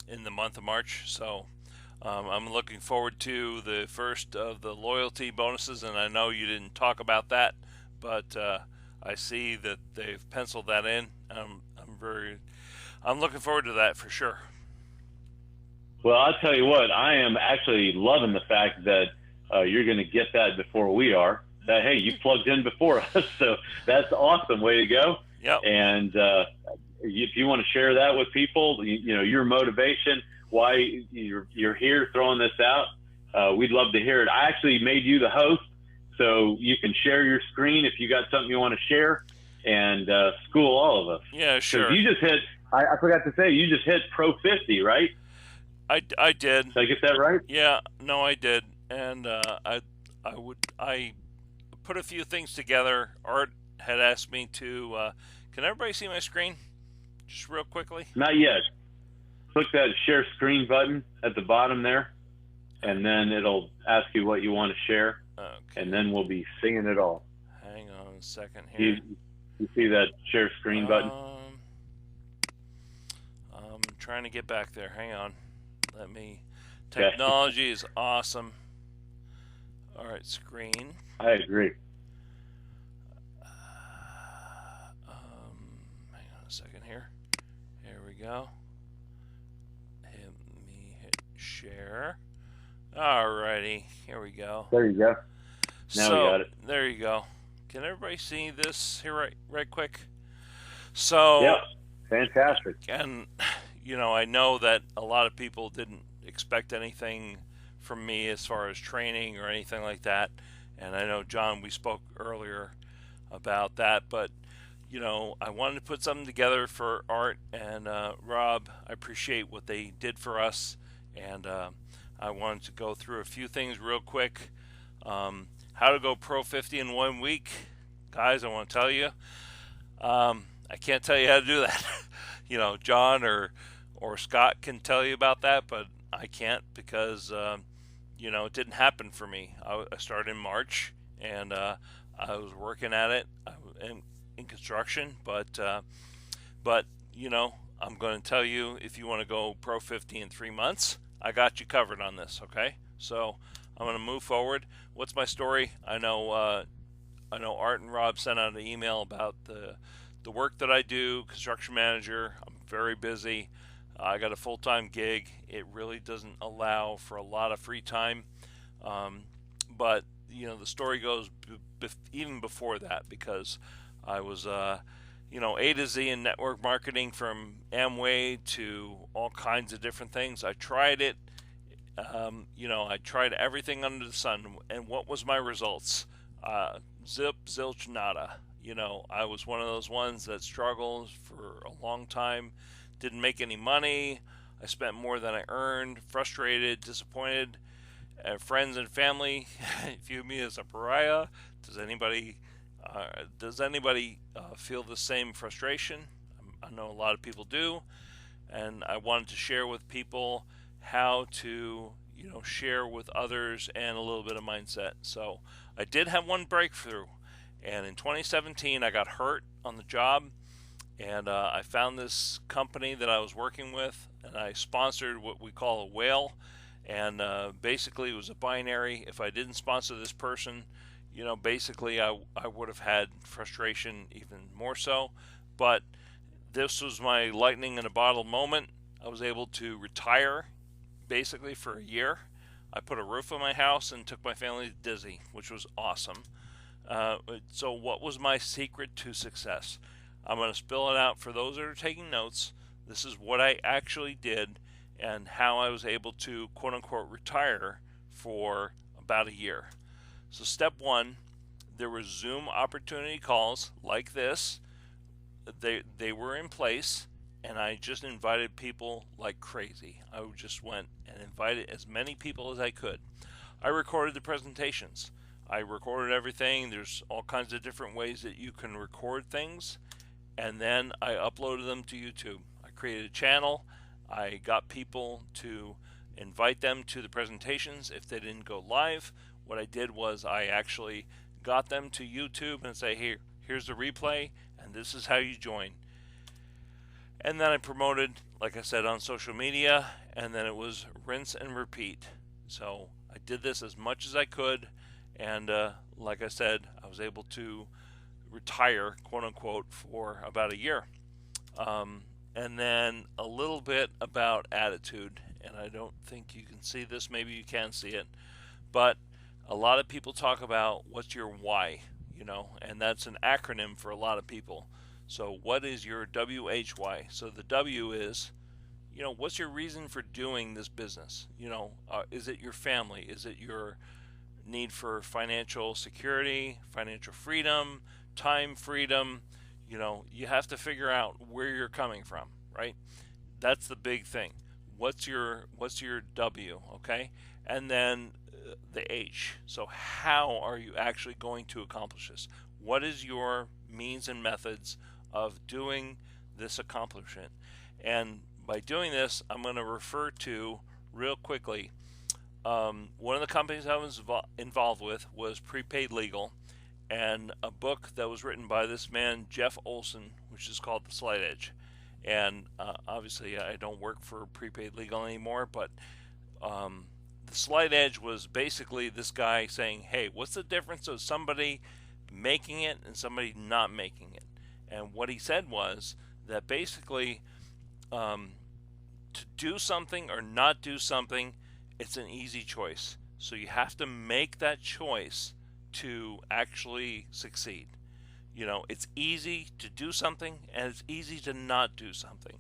In the month of March. So I'm looking forward to the first of the loyalty bonuses, and I know you didn't talk about that, but I see that they've penciled that in. I'm looking forward to that for sure. Well, I'll tell you what, I am actually loving the fact that you're going to get that before we are. That, hey, you plugged in before us, so that's awesome. Way to go. Yep. And if you want to share that with people, you know, your motivation, why you're here throwing this out, we'd love to hear it. I actually made you the host, so you can share your screen if you got something you want to share, and school all of us. Yeah, sure. You just hit, I forgot to say, you just hit Pro 50, right? I did. Did I get that right? Yeah, no, I did, and I put a few things together. Art had asked me to. Can everybody see my screen? Just real quickly. Not yet. Click that share screen button at the bottom there, and then it'll ask you what you want to share, and then we'll be seeing it all. Hang on a second here. You see that share screen button? I'm trying to get back there. Hang on. Let me. Technology is awesome. All right, screen. I agree. Hang on a second here. Here we go. Hit share. Alrighty, here we go. There you go. Now we got it. There you go. Can everybody see this here right quick? So. Yep. Fantastic. And you know, I know that a lot of people didn't expect anything from me as far as training or anything like that. And I know, John, we spoke earlier about that, but you know, I wanted to put something together for Art and Rob. I appreciate what they did for us, and I wanted to go through a few things real quick. How to go Pro 50 in 1 week. Guys, I want to tell you, I can't tell you how to do that. You know, John or Scott can tell you about that, but I can't because, you know, it didn't happen for me. I started in March, and I was working at it in construction, but you know, I'm going to tell you, if you want to go Pro 50 in 3 months, I got you covered on this, okay? So I'm going to move forward. What's my story? I know Art and Rob sent out an email about the work that I do, construction manager. I'm very busy. I got a full-time gig. It really doesn't allow for a lot of free time. But, you know, the story goes even before that, because I was, you know, A to Z in network marketing, from Amway to all kinds of different things. I tried it. You know, I tried everything under the sun. And what was my results? Zip, zilch, nada. You know, I was one of those ones that struggled for a long time, didn't make any money. I spent more than I earned, frustrated, disappointed. Friends and family view me as a pariah. Does anybody feel the same frustration? I know a lot of people do, and I wanted to share with people how to, you know, share with others and a little bit of mindset. So I did have one breakthrough. And in 2017, I got hurt on the job, and I found this company that I was working with, and I sponsored what we call a whale. And basically, it was a binary. If I didn't sponsor this person, you know, basically I would have had frustration even more so. But this was my lightning in a bottle moment. I was able to retire basically for a year. I put a roof on my house and took my family to Disney, which was awesome. So what was my secret to success? I'm going to spill it out for those that are taking notes. This is what I actually did and how I was able to, quote unquote, retire for about a year. So step one, there were Zoom opportunity calls like this. They were in place, and I just invited people like crazy. I just went and invited as many people as I could. I recorded the presentations. I recorded everything. There's all kinds of different ways that you can record things, and then I uploaded them to YouTube. I created a channel. I got people to invite them to the presentations if they didn't go live. What I did was I actually got them to YouTube and say, here's the replay, and this is how you join. And then I promoted, like I said, on social media, and then it was rinse and repeat. So I did this as much as I could, and like I said, I was able to retire, quote unquote, for about a year. And then a little bit about attitude, and I don't think you can see this, maybe you can see it, but a lot of people talk about what's your why, and that's an acronym for a lot of people. So what is your WHY? So the W is, what's your reason for doing this business? Is it your family? Is it your need for financial security, financial freedom, time freedom? You have to figure out where you're coming from, right? That's the big thing. What's your W, okay? And then the H. So how are you actually going to accomplish this? What is your means and methods of doing this accomplishment? And by doing this, I'm going to refer to real quickly. One of the companies I was involved with was Prepaid Legal, and a book that was written by this man, Jeff Olson, which is called The Slight Edge. And obviously I don't work for Prepaid Legal anymore, but The Slight Edge was basically this guy saying, hey, what's the difference of somebody making it and somebody not making it? And what he said was that basically to do something or not do something, it's an easy choice. So you have to make that choice to actually succeed. It's easy to do something and it's easy to not do something.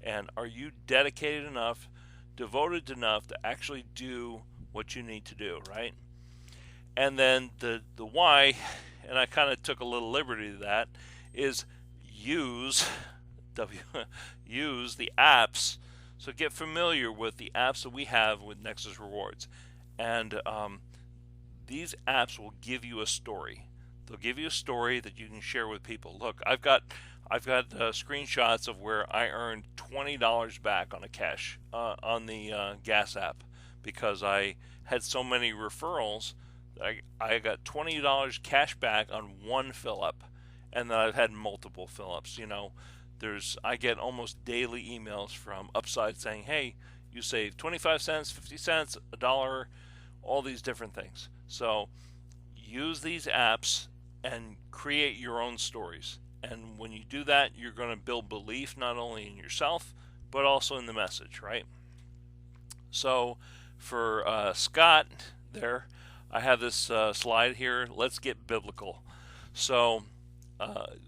And are you dedicated enough, devoted enough to actually do what you need to do, right? And then the why, and I kind of took a little liberty to that, is use the apps. So get familiar with the apps that we have with Nexus Rewards. And these apps will give you a story. They'll give you a story that you can share with people. Look, I've got screenshots of where I earned $20 back on a cash on the gas app because I had so many referrals. I got $20 cash back on one fill up, and then I've had multiple fill ups. I get almost daily emails from Upside saying, hey, you saved 25 cents, 50 cents, $1, all these different things. So use these apps and create your own stories. And when you do that, you're going to build belief not only in yourself, but also in the message, right? So for Scott there, I have this slide here. Let's get biblical. So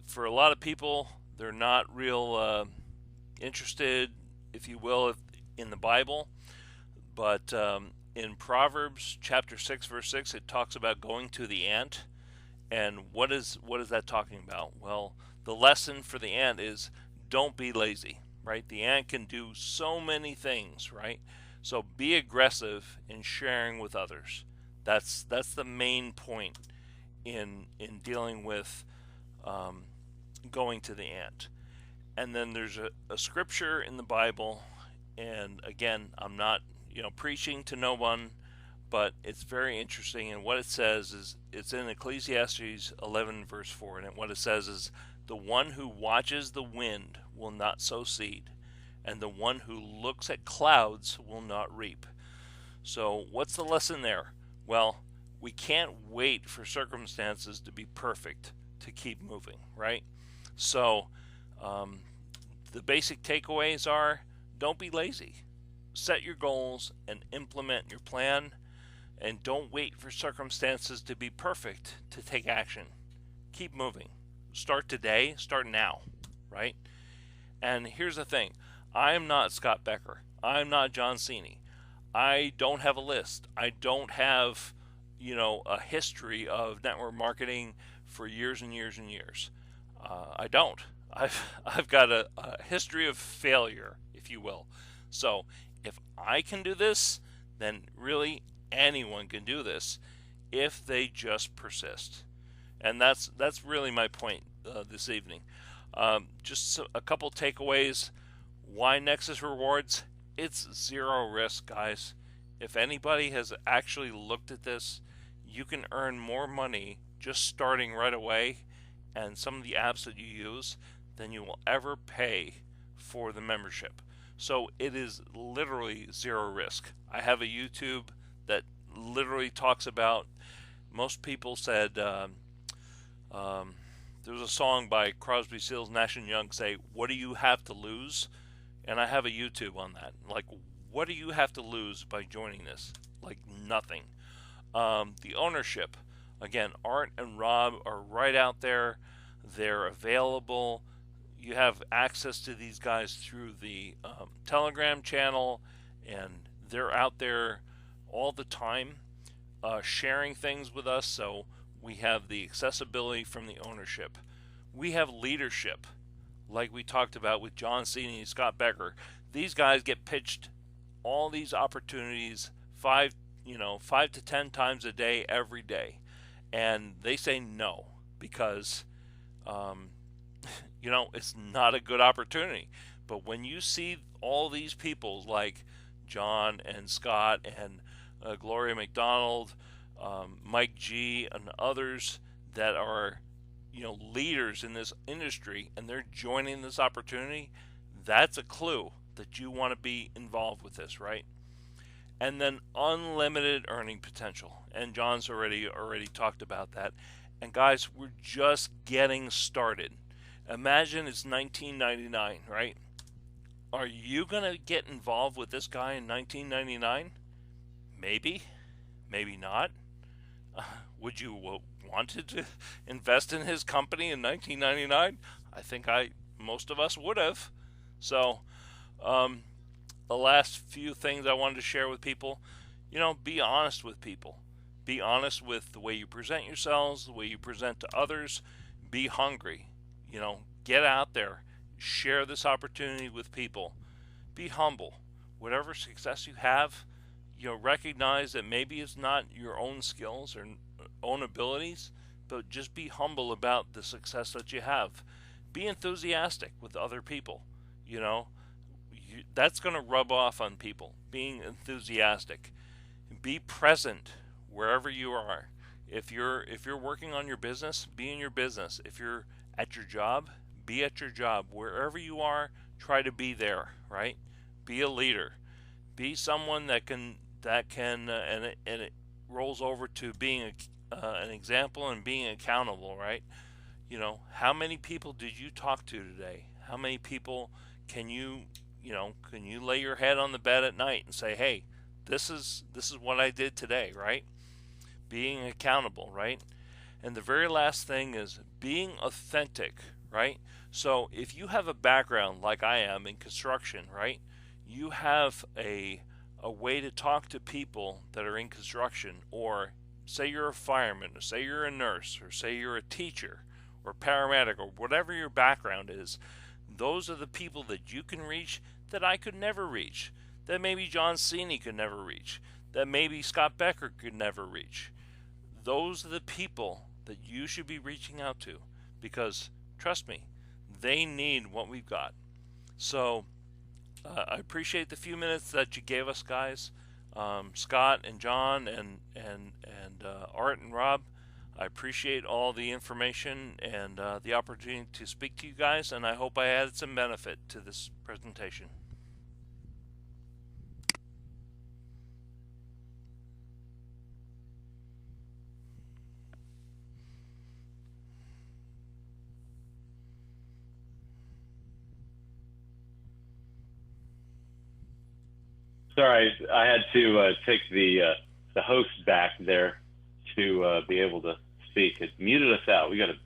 for a lot of people, they're not real interested, if you will, in the Bible. But in Proverbs chapter 6, verse 6, it talks about going to the ant. And what is that talking about? Well, the lesson for the ant is don't be lazy, right? The ant can do so many things, right? So be aggressive in sharing with others. That's the main point in dealing with going to the ant. And then there's a scripture in the Bible, and again, I'm not preaching to no one, but it's very interesting. And what it says is, it's in Ecclesiastes 11 verse 4, and what it says is, the one who watches the wind will not sow seed, and the one who looks at clouds will not reap. So what's the lesson there? Well, we can't wait for circumstances to be perfect to keep moving, right? So the basic takeaways are, don't be lazy. Set your goals and implement your plan, and don't wait for circumstances to be perfect to take action. Keep moving. Start today, start now, right? And here's the thing. I'm not Scott Becker. I'm not John Cena. I don't have a list. I don't have, a history of network marketing for years and years and years. I don't. I've got a history of failure, if you will. So if I can do this, then really anyone can do this if they just persist. And that's really my point this evening. Just a couple takeaways. Why Nexus Rewards? It's zero risk, guys. If anybody has actually looked at this, you can earn more money just starting right away and some of the apps that you use than you will ever pay for the membership. So it is literally zero risk. I have a YouTube that literally talks about, most people said, there was a song by Crosby, Stills, Nash & Young say, what do you have to lose? And I have a YouTube on that. Like, what do you have to lose by joining this? Like, nothing. The ownership. Again, Art and Rob are right out there. They're available. You have access to these guys through the Telegram channel, and they're out there all the time sharing things with us. So we have the accessibility from the ownership. We have leadership, like we talked about with John Cena and Scott Becker. These guys get pitched all these opportunities 5 to 10 times a day, every day, and they say no because it's not a good opportunity. But when you see all these people like John and Scott and Gloria McDonald, Mike G, and others that are leaders in this industry, and they're joining this opportunity, that's a clue that you want to be involved with this, right? And then unlimited earning potential, and John's already talked about that. And guys, we're just getting started. Imagine it's 1999, right? Are you gonna get involved with this guy in 1999? Maybe, maybe not. Would you wanted to invest in his company in 1999? I think most of us would have. So, the last few things I wanted to share with people, be honest with people. Be honest with the way you present yourselves, the way you present to others. Be hungry. Get out there. Share this opportunity with people. Be humble. Whatever success you have, recognize that maybe it's not your own skills or own abilities, but just be humble about the success that you have. Be enthusiastic with other people. That's going to rub off on people. Being enthusiastic. Be present wherever you are. If you're working on your business, be in your business. If you're at your job, be at your job. Wherever you are, try to be there, right? Be a leader. Be someone that can and it rolls over to being an example and being accountable, right? How many people did you talk to today? How many people can you lay your head on the bed at night and say, hey, this is what I did today, right? Being accountable, right? And the very last thing is being authentic, right? So if you have a background like I am in construction, right? You have a way to talk to people that are in construction, or say you're a fireman, or say you're a nurse, or say you're a teacher or paramedic, or whatever your background is. Those are the people that you can reach that I could never reach, that maybe John Cena could never reach, that maybe Scott Becker could never reach. Those are the people that you should be reaching out to, because trust me, they need what we've got. So I appreciate the few minutes that you gave us, guys. Scott and John and Art and Rob, I appreciate all the information and the opportunity to speak to you guys, and I hope I added some benefit to this presentation. Sorry, I had to take the host back there to be able to speak. It muted us out. We got to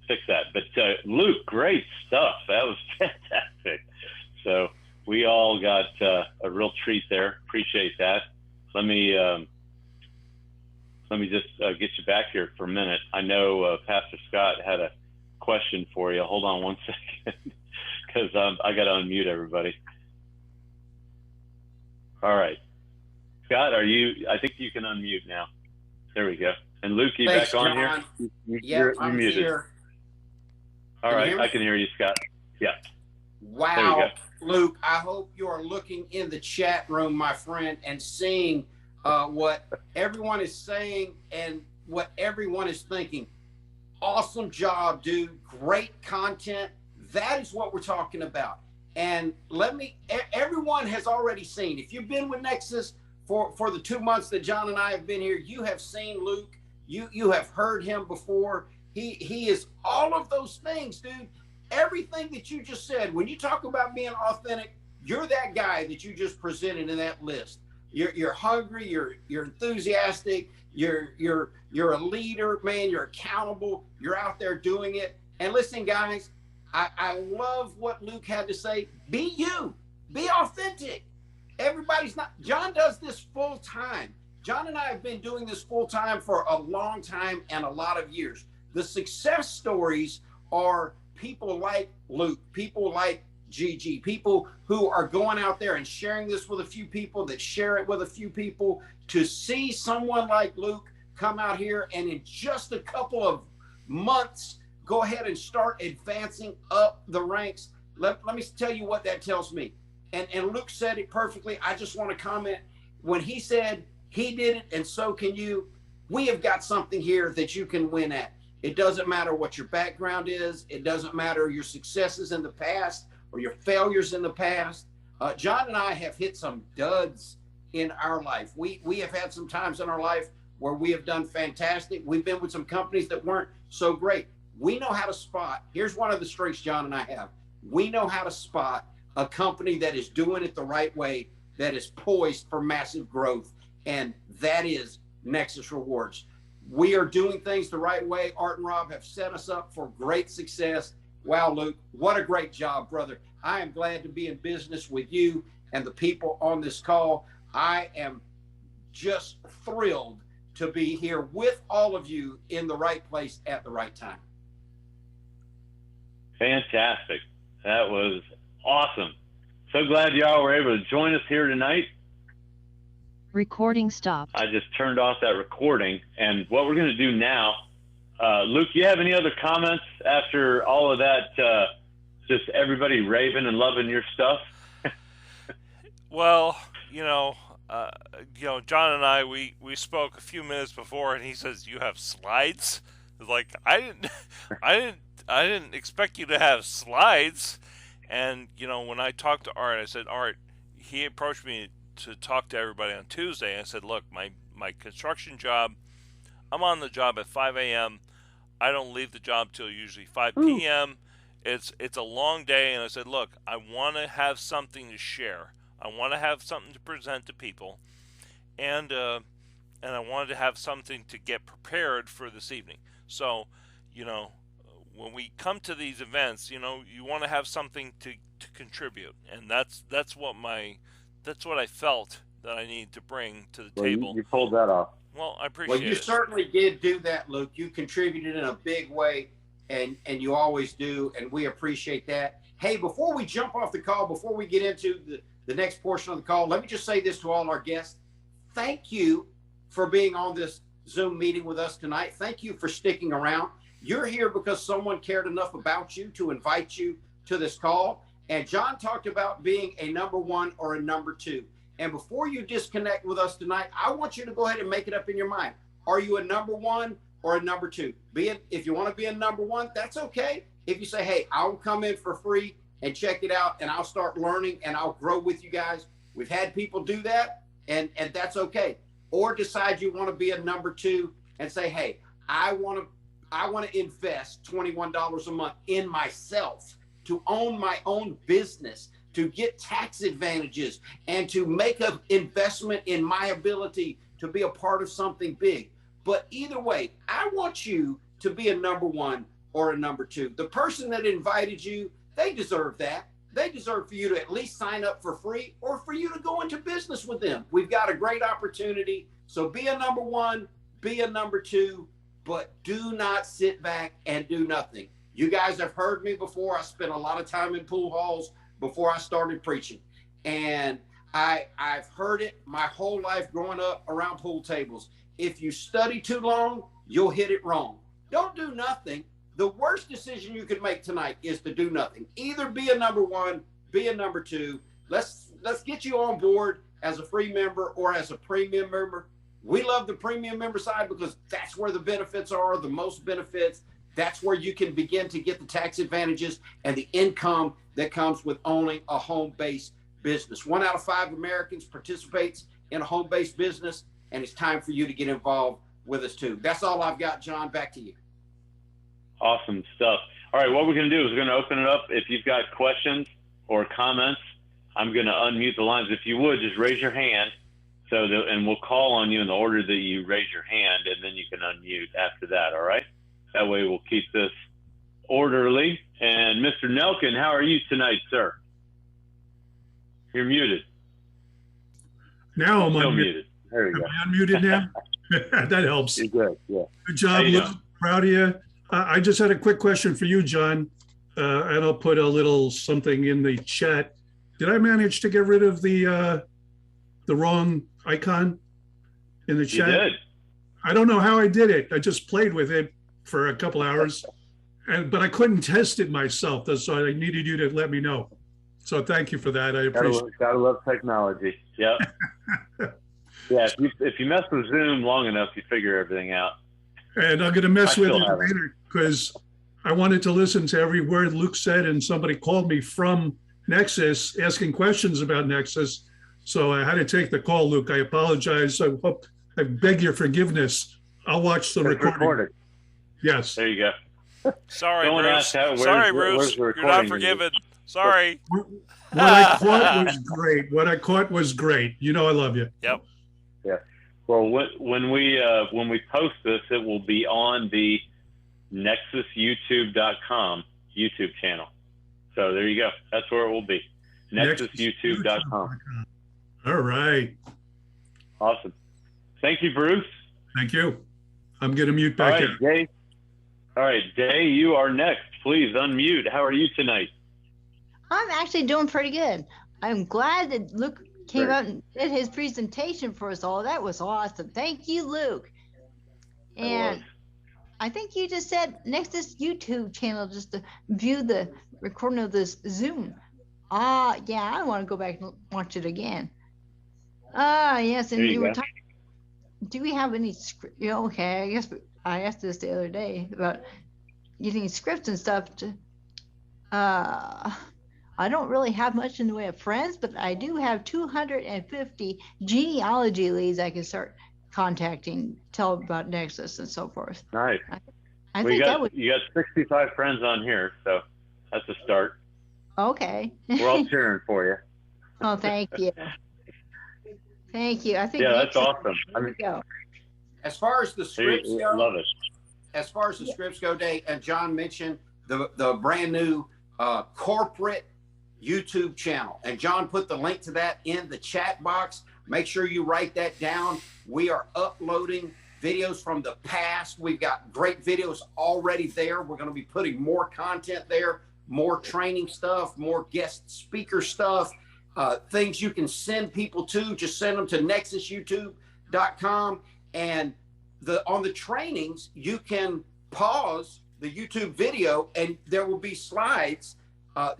fix that. But Luke, great stuff. That was fantastic. So we all got a real treat there. Appreciate that. Let me let me just get you back here for a minute. I know Pastor Scott had a question for you. Hold on one second, because I got to unmute everybody. All right. Scott, I think you can unmute now. There we go. And Luke, you Thanks, back on John. here? Yep, You're I'm muted. here. All Can you right, hear me? I can hear you, Scott. Yeah. Wow, Luke, I hope you are looking in the chat room, my friend, and seeing what everyone is saying and what everyone is thinking. Awesome job, dude. Great content. That is what we're talking about. And everyone has already seen, if you've been with Nexus for the 2 months that John and I have been here, you have seen Luke. You have heard him before. He is all of those things, dude. Everything that you just said, when you talk about being authentic, you're that guy that you just presented in that list. You're hungry, you're enthusiastic, you're a leader, man, you're accountable, you're out there doing it. And listen, guys, I love what Luke had to say. Be you, be authentic. Everybody's not, John does this full time. John and I have been doing this full time for a long time and a lot of years. The success stories are people like Luke, people like Gigi, people who are going out there and sharing this with a few people that share it with a few people. To see someone like Luke come out here and in just a couple of months go ahead and start advancing up the ranks. Let me tell you what that tells me. And Luke said it perfectly. I just want to comment. When he said he did it and so can you, we have got something here that you can win at. It doesn't matter what your background is. It doesn't matter your successes in the past or your failures in the past. John and I have hit some duds in our life. We have had some times in our life where we have done fantastic. We've been with some companies that weren't so great. We know how to spot. Here's one of the strengths John and I have. We know how to spot a company that is doing it the right way, that is poised for massive growth, and that is Nexus Rewards. We are doing things the right way. Art and Rob have set us up for great success. Wow, Luke, what a great job, brother. I am glad to be in business with you and the people on this call. I am just thrilled to be here with all of you in the right place at the right time. Fantastic. That was awesome. So glad y'all were able to join us here tonight. Recording stopped. I just turned off that recording. And what we're going to do now, Luke, you have any other comments after all of that, just everybody raving and loving your stuff? Well, John and I, we spoke a few minutes before, and he says, "You have slides?" It's like, I didn't expect you to have slides. And when I talked to Art, I said, Art, he approached me to talk to everybody on Tuesday. And I said, look, my construction job, I'm on the job at 5 a.m. I don't leave the job till usually 5 p.m. It's a long day. And I said, look, I want to have something to share. I want to have something to present to people. And I wanted to have something to get prepared for this evening. So, when we come to these events, you want to have something to contribute. And that's what I felt that I need to bring to the table. You pulled that off. Well, I appreciate it. Well, you certainly did do that, Luke. You contributed in a big way, and you always do, and we appreciate that. Hey, before we jump off the call, before we get into the next portion of the call, let me just say this to all our guests. Thank you for being on this Zoom meeting with us tonight. Thank you for sticking around. You're here because someone cared enough about you to invite you to this call. And John talked about being a number one or a number two. And before you disconnect with us tonight, I want you to go ahead and make it up in your mind. Are you a number one or a number two? If you want to be a number one, that's okay. If you say, hey, I'll come in for free and check it out, and I'll start learning and I'll grow with you guys. We've had people do that, and that's okay. Or decide you want to be a number two and say, hey, I want to invest $21 a month in myself to own my own business, to get tax advantages, and to make an investment in my ability to be a part of something big. But either way, I want you to be a number one or a number two. The person that invited you, they deserve that. They deserve for you to at least sign up for free or for you to go into business with them. We've got a great opportunity. So be a number one, be a number two, but do not sit back and do nothing. You guys have heard me before. I spent a lot of time in pool halls before I started preaching. And I've heard it my whole life growing up around pool tables. If you study too long, you'll hit it wrong. Don't do nothing. The worst decision you can make tonight is to do nothing. Either be a number one, be a number two. Let's get you on board as a free member or as a premium member. We love the premium member side because that's where the benefits are, the most benefits. That's where you can begin to get the tax advantages and the income that comes with owning a home-based business. 1 out of 5 Americans participates in a home-based business, and it's time for you to get involved with us too. That's all I've got, John. Back to you. Awesome stuff. All right, what we're going to do is we're going to open it up. If you've got questions or comments, I'm going to unmute the lines. If you would, just raise your hand, and we'll call on you in the order that you raise your hand, and then you can unmute after that, all right? That way we'll keep this orderly. And Mr. Nelkin, how are you tonight, sir? You're muted. Now I'm Still unmuted. muted. There you go. Am I unmuted now? That helps. You're good, yeah. Good job, Luke. Proud of you. I just had a quick question for you, John, and I'll put a little something in the chat. Did I manage to get rid of the wrong icon in the chat? You did. I don't know how I did it. I just played with it for a couple hours, but I couldn't test it myself, so I needed you to let me know. So thank you for that. I appreciate it. Gotta love technology. Yep. Yeah, if you mess with Zoom long enough, you figure everything out. And I'm going to mess with it later because I wanted to listen to every word Luke said, and somebody called me from Nexus asking questions about Nexus. So I had to take the call, Luke. I apologize. I beg your forgiveness. I'll watch the recording. Yes. There you go. Sorry, Bruce. Sorry, Bruce. You're not forgiven. Sorry. What I caught was great. What I caught was great. You know I love you. Yep. Yeah. Well, when we post this, it will be on the nexusyoutube.com YouTube channel. So there you go. That's where it will be. nexusyoutube.com. All right. Awesome. Thank you, Bruce. Thank you. I'm going to mute back in. Jay. All right, Jay, you are next. Please unmute. How are you tonight? I'm actually doing pretty good. I'm glad that Luke came out and did his presentation for us all. That was awesome. Thank you, Luke. And I think you just said Nexus YouTube channel just to view the recording of this Zoom. Yeah, I want to go back and watch it again. Yes, and you were talking. Do we have any script? Okay, I guess I asked this the other day about using scripts and stuff. I don't really have much in the way of friends, but I do have 250 genealogy leads I can start contacting, tell about Nexus and so forth. Nice. I think that would. You got 65 friends on here, so that's a start. Okay. We're all cheering for you. Oh, thank you. Thank you. I think. Yeah, that's awesome. I mean, as far as the scripts go, love it. As far as the scripts go, Dave, and John mentioned the brand new corporate YouTube channel, and John put the link to that in the chat box. Make sure you write that down. We are uploading videos from the past. We've got great videos already there. We're going to be putting more content there, more training stuff, more guest speaker stuff, things you can send people to. Just send them to nexusyoutube.com. And on the trainings, you can pause the YouTube video and there will be slides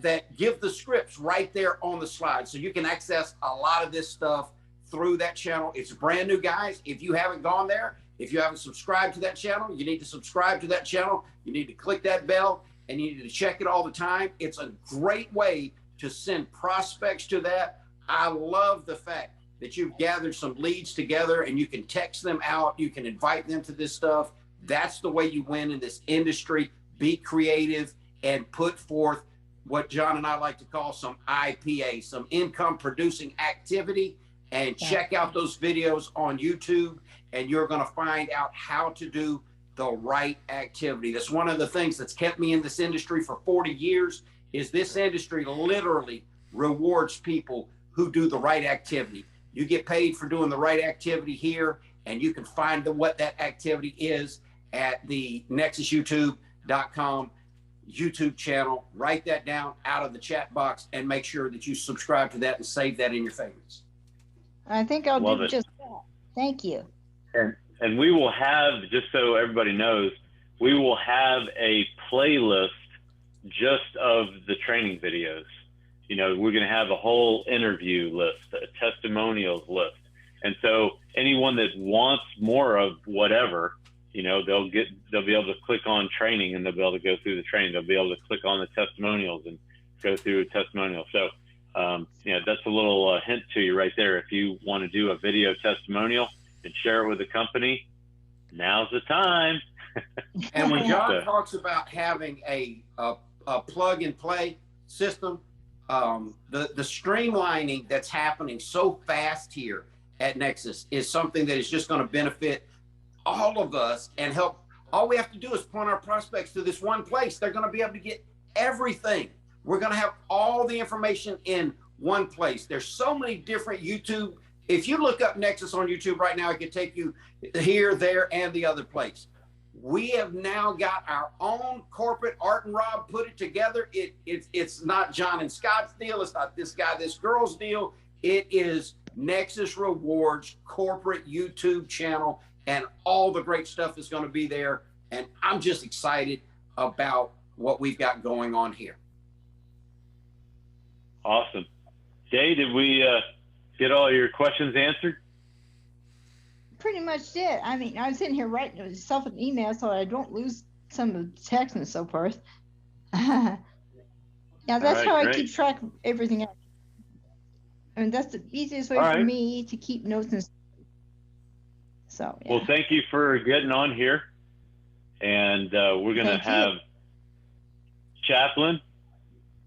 that give the scripts right there on the slide. So you can access a lot of this stuff through that channel. It's brand new, guys. If you haven't gone there, if you haven't subscribed to that channel, you need to subscribe to that channel. You need to click that bell and you need to check it all the time. It's a great way to send prospects to that. I love the fact that you've gathered some leads together and you can text them out. You can invite them to this stuff. That's the way you win in this industry. Be creative and put forth what John and I like to call some IPA, some income producing activity, and check out those videos on YouTube and you're going to find out how to do the right activity. That's one of the things that's kept me in this industry for 40 years is this industry literally rewards people who do the right activity. You get paid for doing the right activity here, and you can find what that activity is at the nexusyoutube.com YouTube channel. Write that down out of the chat box and make sure that you subscribe to that and save that in your favorites. I think I'll Love do it. just that. Thank you. And we will have, just so everybody knows, we will have a playlist just of the training videos. You know, we're going to have a whole interview list, a testimonials list. And so anyone that wants more of whatever, you know, they'll be able to click on training and they'll be able to go through the training. They'll be able to click on the testimonials and go through a testimonial. So, you know, that's a little hint to you right there. If you want to do a video testimonial and share it with the company, now's the time. And when John talks about having a plug and play system, the streamlining that's happening so fast here at Nexus is something that is just going to benefit all of us and help. All we have to do is point our prospects to this one place. They're going to be able to get everything. We're going to have all the information in one place. There's so many different YouTube. If you look up Nexus on YouTube right now, it can take you here, there, and the other place. We have now got our own corporate. Art and Rob put it together. It's not John and Scott's deal. It's not this guy, this girl's deal. It is Nexus Rewards corporate YouTube channel, and all the great stuff is going to be there. And I'm just excited about what we've got going on here. Awesome. Jay, did we get all your questions answered? Pretty much did. I mean, I'm sitting here writing myself an email so I don't lose some of the text and so forth. Yeah, that's right, how I great. keep track of everything else. I mean, that's the easiest way All for right. me to keep notes and so, yeah. Well, thank you for getting on here. And we're going to Thank you. have Chaplain.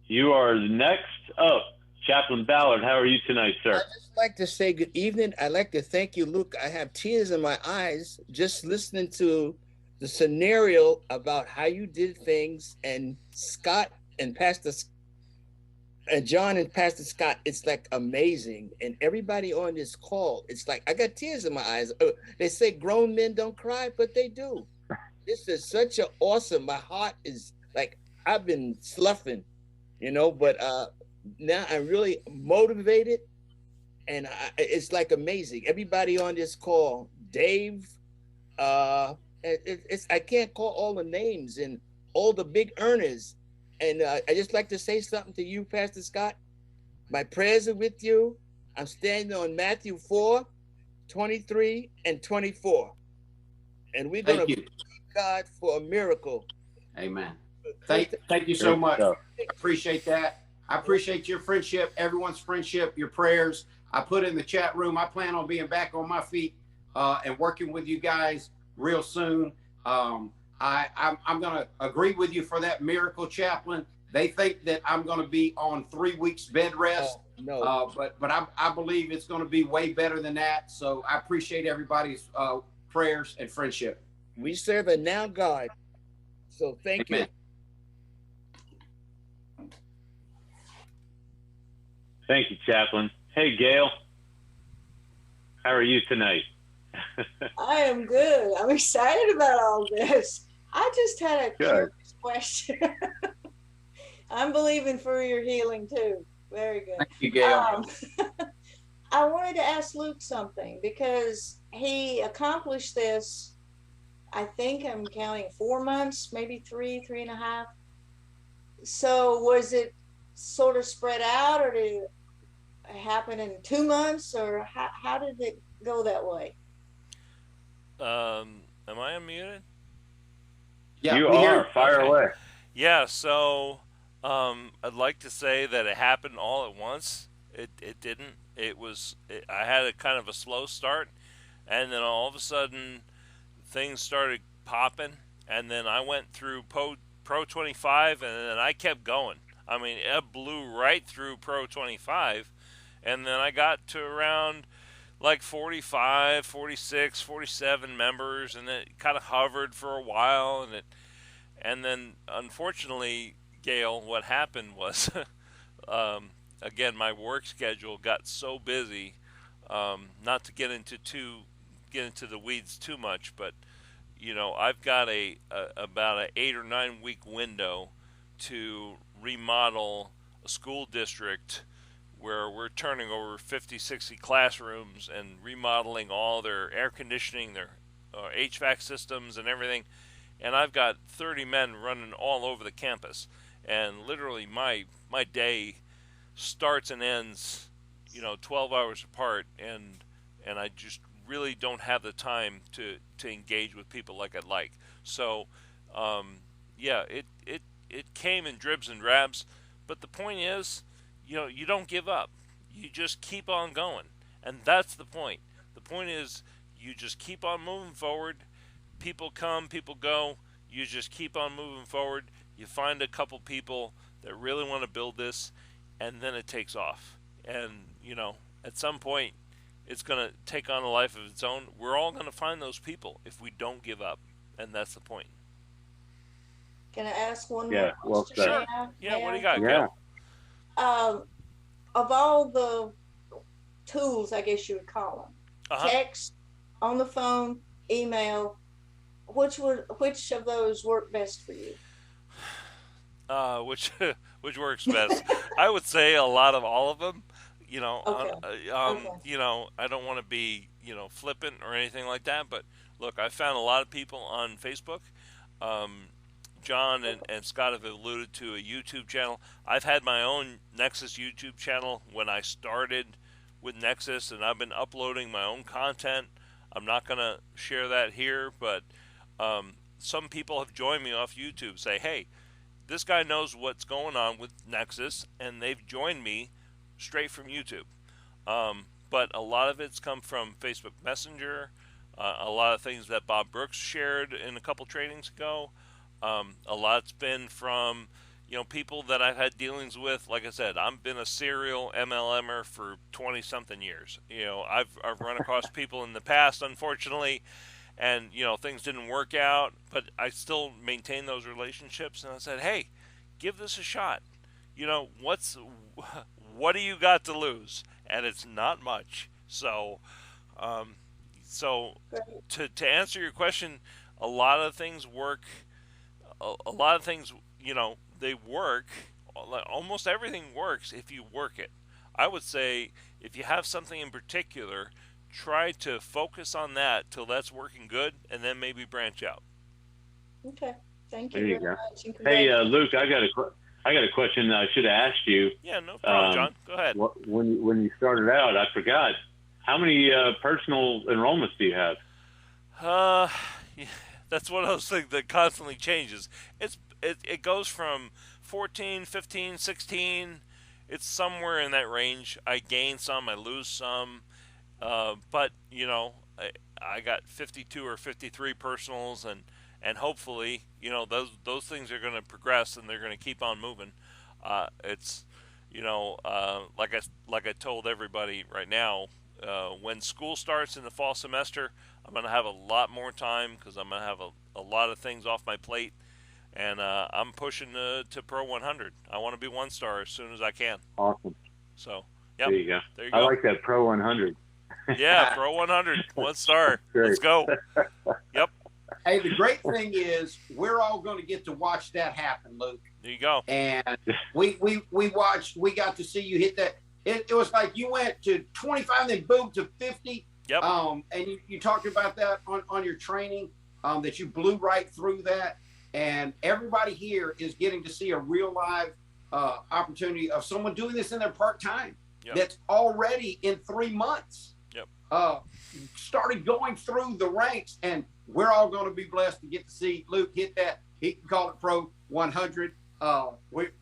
You are the next. Oh, Chaplain Ballard, how are you tonight, sir? I'd just like to say good evening. I'd like to thank you, Luke. I have tears in my eyes just listening to the scenario about how you did things, and Scott and John and Pastor Scott. It's like amazing. And everybody on this call, it's like I got tears in my eyes. They say grown men don't cry, but they do. This is such an awesome. My heart is like, I've been sloughing, you know, but now I'm really motivated, and it's like amazing. Everybody on this call, Dave, I can't call all the names and all the big earners. And I just like to say something to you, Pastor Scott. My prayers are with you. I'm standing on Matthew 4, 23 and 24. And we're going to Thank you. believe God for a miracle. Amen. Thank you so much. Appreciate that. I appreciate your friendship, everyone's friendship, your prayers. I put in the chat room. I plan on being back on my feet and working with you guys real soon. I'm going to agree with you for that miracle, Chaplain. They think that I'm going to be on 3 weeks bed rest. No. But I believe it's going to be way better than that. So I appreciate everybody's prayers and friendship. We serve a now God. So thank Amen. you. Thank you, Chaplain. Hey, Gail. How are you tonight? I am good. I'm excited about all this. I just had a curious question. I'm believing for your healing too. Very good. Thank you, Gail. I wanted to ask Luke something because he accomplished this, I think I'm counting 4 months, maybe 3.5. So was it sort of spread out, or did it happen in 2 months, or how did it go that way? Am I unmuted? Yeah, you are. Fire Okay. away. Yeah, so I'd like to say that it happened all at once. It didn't. I had a kind of a slow start, and then all of a sudden things started popping, and then I went through Pro 25, and then I kept going. I mean, it blew right through Pro 25, and then I got to around like 45, 46, 47 members, and it kind of hovered for a while, and then unfortunately, Gail, what happened was, again, my work schedule got so busy, not to get into too get into the weeds too much, but I've got about an 8 or 9 week window to remodel a school district where we're turning over 50, 60 classrooms and remodeling all their air conditioning, their HVAC systems and everything. And I've got 30 men running all over the campus. And literally my day starts and ends, 12 hours apart. And I just really don't have the time to engage with people like I'd like. So, it came in dribs and drabs. But the point is, you don't give up. You just keep on going. And that's the point. The point is you just keep on moving forward. People come, people go. You just keep on moving forward. You find a couple people that really want to build this, and then it takes off. And, at some point, it's going to take on a life of its own. We're all going to find those people if we don't give up. And that's the point. Can I ask one Yeah, more question? well Sure. Yeah, what do you got, Yeah. Gail? Of all the tools, I guess you would call them, text, on the phone, email, which of those work best for you? Which works best? I would say a lot of all of them. Okay. I don't want to be flippant or anything like that, but look, I found a lot of people on Facebook. John and Scott have alluded to a YouTube channel. I've had my own Nexus YouTube channel when I started with Nexus, and I've been uploading my own content. I'm not going to share that here, but some people have joined me off YouTube, say, hey, this guy knows what's going on with Nexus, and they've joined me straight from YouTube. But a lot of it's come from Facebook Messenger, a lot of things that Bob Brooks shared in a couple trainings ago. A lot's been from, people that I've had dealings with. Like I said, I've been a serial MLMer for 20-something years. I've run across people in the past, unfortunately, and, things didn't work out, but I still maintain those relationships. And I said, hey, give this a shot. What do you got to lose? And it's not much. So, to answer your question, a lot of things work. A lot of things, they work. Almost everything works if you work it. I would say if you have something in particular, try to focus on that till that's working good, and then maybe branch out. Okay, thank you. There you very go. much, and Hey, Luke, I got a question I should have asked you. Yeah, no problem, John. Go ahead. When you started out, I forgot. How many personal enrollments do you have? That's one of those things that constantly changes. It goes from 14, 15, 16. It's somewhere in that range. I gain some, I lose some. But, I got 52 or 53 personals, and hopefully, those things are going to progress and they're going to keep on moving. It's, like I told everybody right now, when school starts in the fall semester, I'm going to have a lot more time because I'm going to have a lot of things off my plate, and I'm pushing to Pro 100. I want to be 1-star as soon as I can. Awesome. So, There you go. There you I go. like that Pro 100. Yeah, Pro 100, 1-star. Let's go. Yep. Hey, the great thing is we're all going to get to watch that happen, Luke. There you go. And we got to see you hit that. It was like you went to 25, then boom to 50. Yep. And you talked about that on your training, that you blew right through that. And everybody here is getting to see a real live opportunity of someone doing this in their part-time. Yep. That's already in 3 months. Yep. Started going through the ranks, and we're all going to be blessed to get to see Luke hit that. He can call it Pro 100 or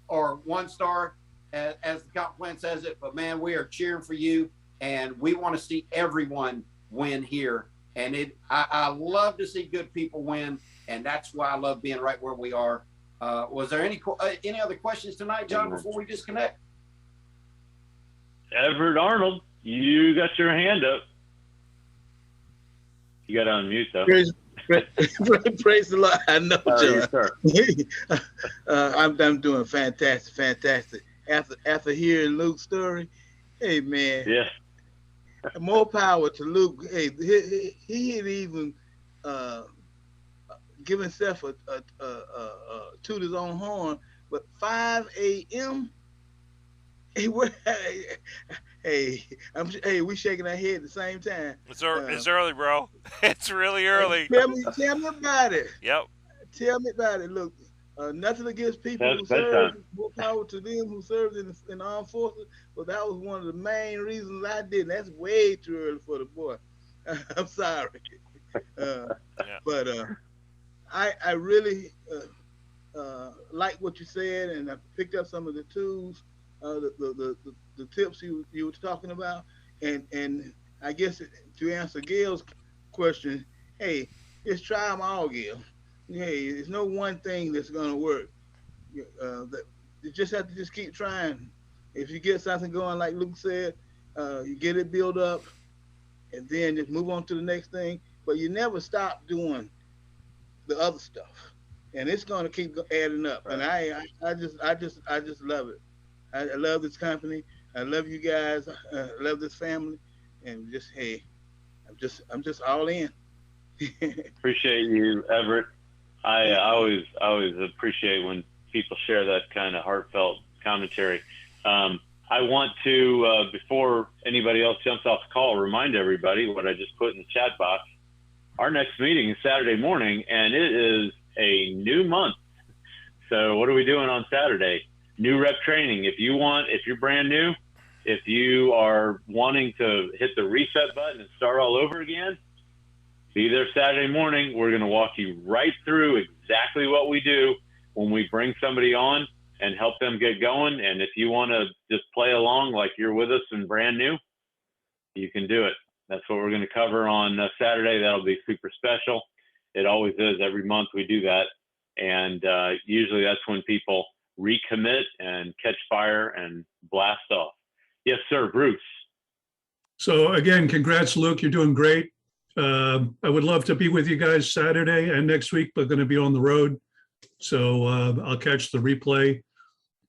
1-star, as the comp plan says it. But man, we are cheering for you, and we want to see everyone win here. And I love to see good people win, and that's why I love being right where we are. Was there any other questions tonight, John, before we disconnect? Everett Arnold, you got your hand up. You got to unmute, though. Praise the Lord. I know, John. I'm doing fantastic. After hearing Luke's story, hey, man. Yeah. more power to Luke. Hey, he had even given himself a toot his own horn, but 5 a.m. Hey, hey, we shaking our head at the same time. It's early, bro. It's really early. Tell me about it. Yep. Tell me about it. Look, nothing against people who serve. More power to them who serve in the armed forces. But that was one of the main reasons I did. That's way too early for the boy. I'm sorry. But I really like what you said, and I picked up some of the tools, the tips you were talking about, and I guess to answer Gail's question, hey, just try them all, Gail. Hey, there's no one thing that's gonna work. You just have to just keep trying. If you get something going, like Luke said, you get it built up, and then just move on to the next thing. But you never stop doing the other stuff, and it's gonna keep adding up. Right. And I just love it. I love this company. I love you guys. I love this family, and just hey, I'm just all in. Appreciate you, Everett. I always appreciate when people share that kind of heartfelt commentary. I want to, before anybody else jumps off the call, remind everybody what I just put in the chat box. Our next meeting is Saturday morning, and it is a new month. So what are we doing on Saturday? New rep training. If you're brand new, if you are wanting to hit the reset button and start all over again, be there Saturday morning. We're going to walk you right through exactly what we do when we bring somebody on and help them get going. And if you want to just play along like you're with us and brand new, you can do it. That's what we're going to cover on Saturday. That'll be super special. It always is. Every month we do that. And usually that's when people recommit and catch fire and blast off. Yes, sir, Bruce. So again, congrats, Luke. You're doing great. I would love to be with you guys Saturday and next week, but going to be on the road. So I'll catch the replay.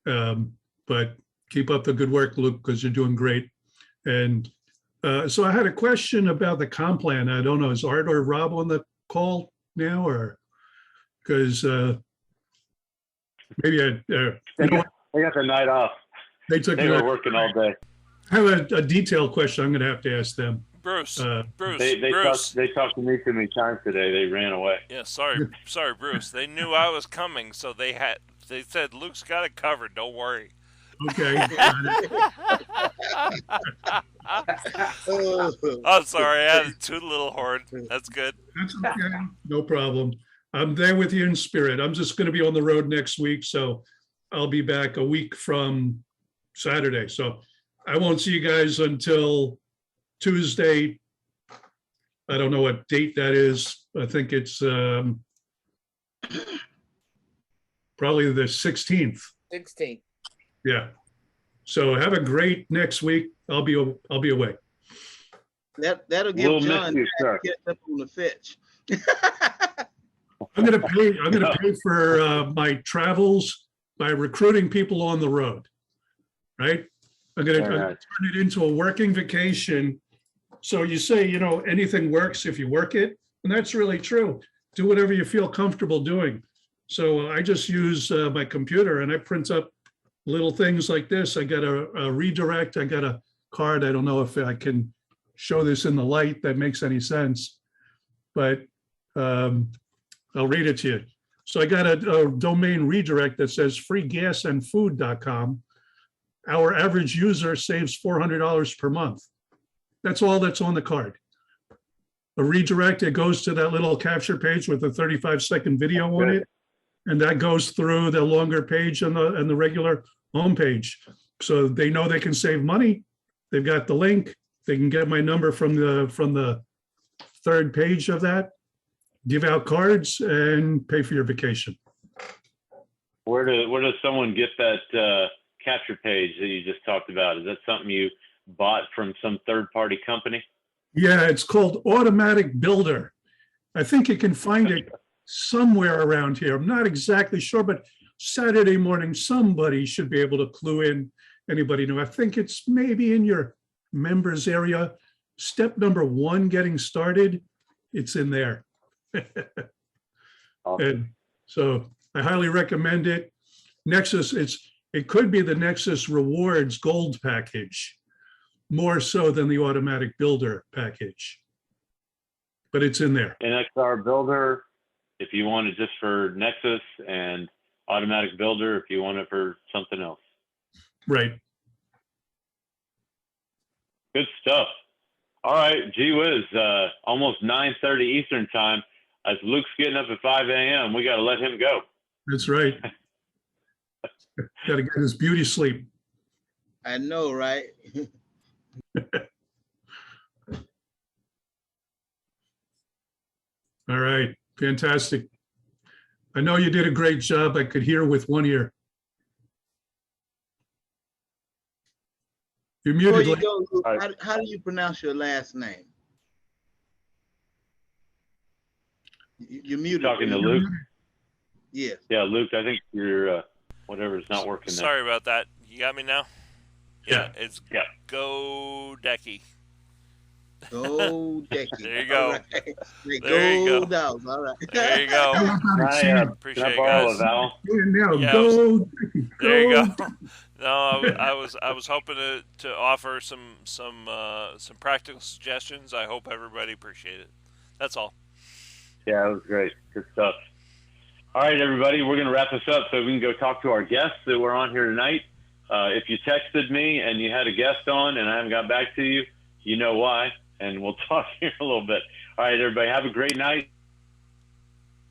But keep up the good work, Luke, because you're doing great. And so I had a question about the comp plan. I don't know, is Art or Rob on the call now, or because maybe they got the night off. They were working all day. I have a detailed question I'm going to have to ask them. Bruce, they talked to me too many times today. They ran away. Yeah, sorry, Bruce. They knew I was coming, so they said Luke's got it covered. Don't worry. Okay. I'm sorry, I had to toot a little horn. That's good. That's okay. No problem. I'm there with you in spirit. I'm just going to be on the road next week, so I'll be back a week from Saturday. So I won't see you guys until Tuesday. I don't know what date that is. I think it's probably the 16th. 16th. Yeah. So have a great next week. I'll be away. That'll give John you, to get up on the fetch. I'm gonna pay for my travels by recruiting people on the road. Right? I'm gonna turn it into a working vacation. So you say, anything works if you work it, and that's really true. Do whatever you feel comfortable doing. So I just use my computer and I print up little things like this. I got a redirect. I got a card. I don't know if I can show this in the light that makes any sense, but I'll read it to you. So I got a domain redirect that says freegasandfood.com. Our average user saves $400 per month. That's all that's on the card. A redirect, it goes to that little capture page with a 35-second video on it. And that goes through the longer page and the regular homepage. So they know they can save money. They've got the link. They can get my number from the third page of that, give out cards, and pay for your vacation. Where does someone get that capture page that you just talked about? Is that something you bought from some third-party company? Yeah, it's called Automatic Builder. I think you can find it somewhere around here. I'm not exactly sure, but Saturday morning, somebody should be able to clue in anybody new. I think it's maybe in your members area. step number one, getting started, it's in there. And so I highly recommend it. Nexus, it could be the Nexus Rewards Gold package, more so than the Automatic Builder package. But it's in there. And XR Builder, if you want it just for Nexus, and Automatic Builder if you want it for something else. Right. Good stuff. All right, gee whiz, almost 9:30 Eastern time. As Luke's getting up at 5 a.m., we got to let him go. That's right. Got to get his beauty sleep. I know, right? All right, fantastic. I know you did a great job. I could hear with one ear. You're Before muted. you Lee. go, Luke, how do you pronounce your last name? You're muted. Talking to Luke? Yes. Yeah, Luke, I think your whatever's not working there. Sorry about that. You got me now? Yeah. It's Goedecke. Goedecke. There you go. Right. There you go. Down. All right. There you go. Appreciate it, guys. Now, Yeah, go. There you go. No, I was hoping to offer some practical suggestions. I hope everybody appreciated it. That's all. Yeah, it was great. Good stuff. All right, everybody, we're going to wrap this up so we can go talk to our guests that were on here tonight. If you texted me and you had a guest on and I haven't got back to you, you know why, and we'll talk here a little bit. All right, everybody, have a great night.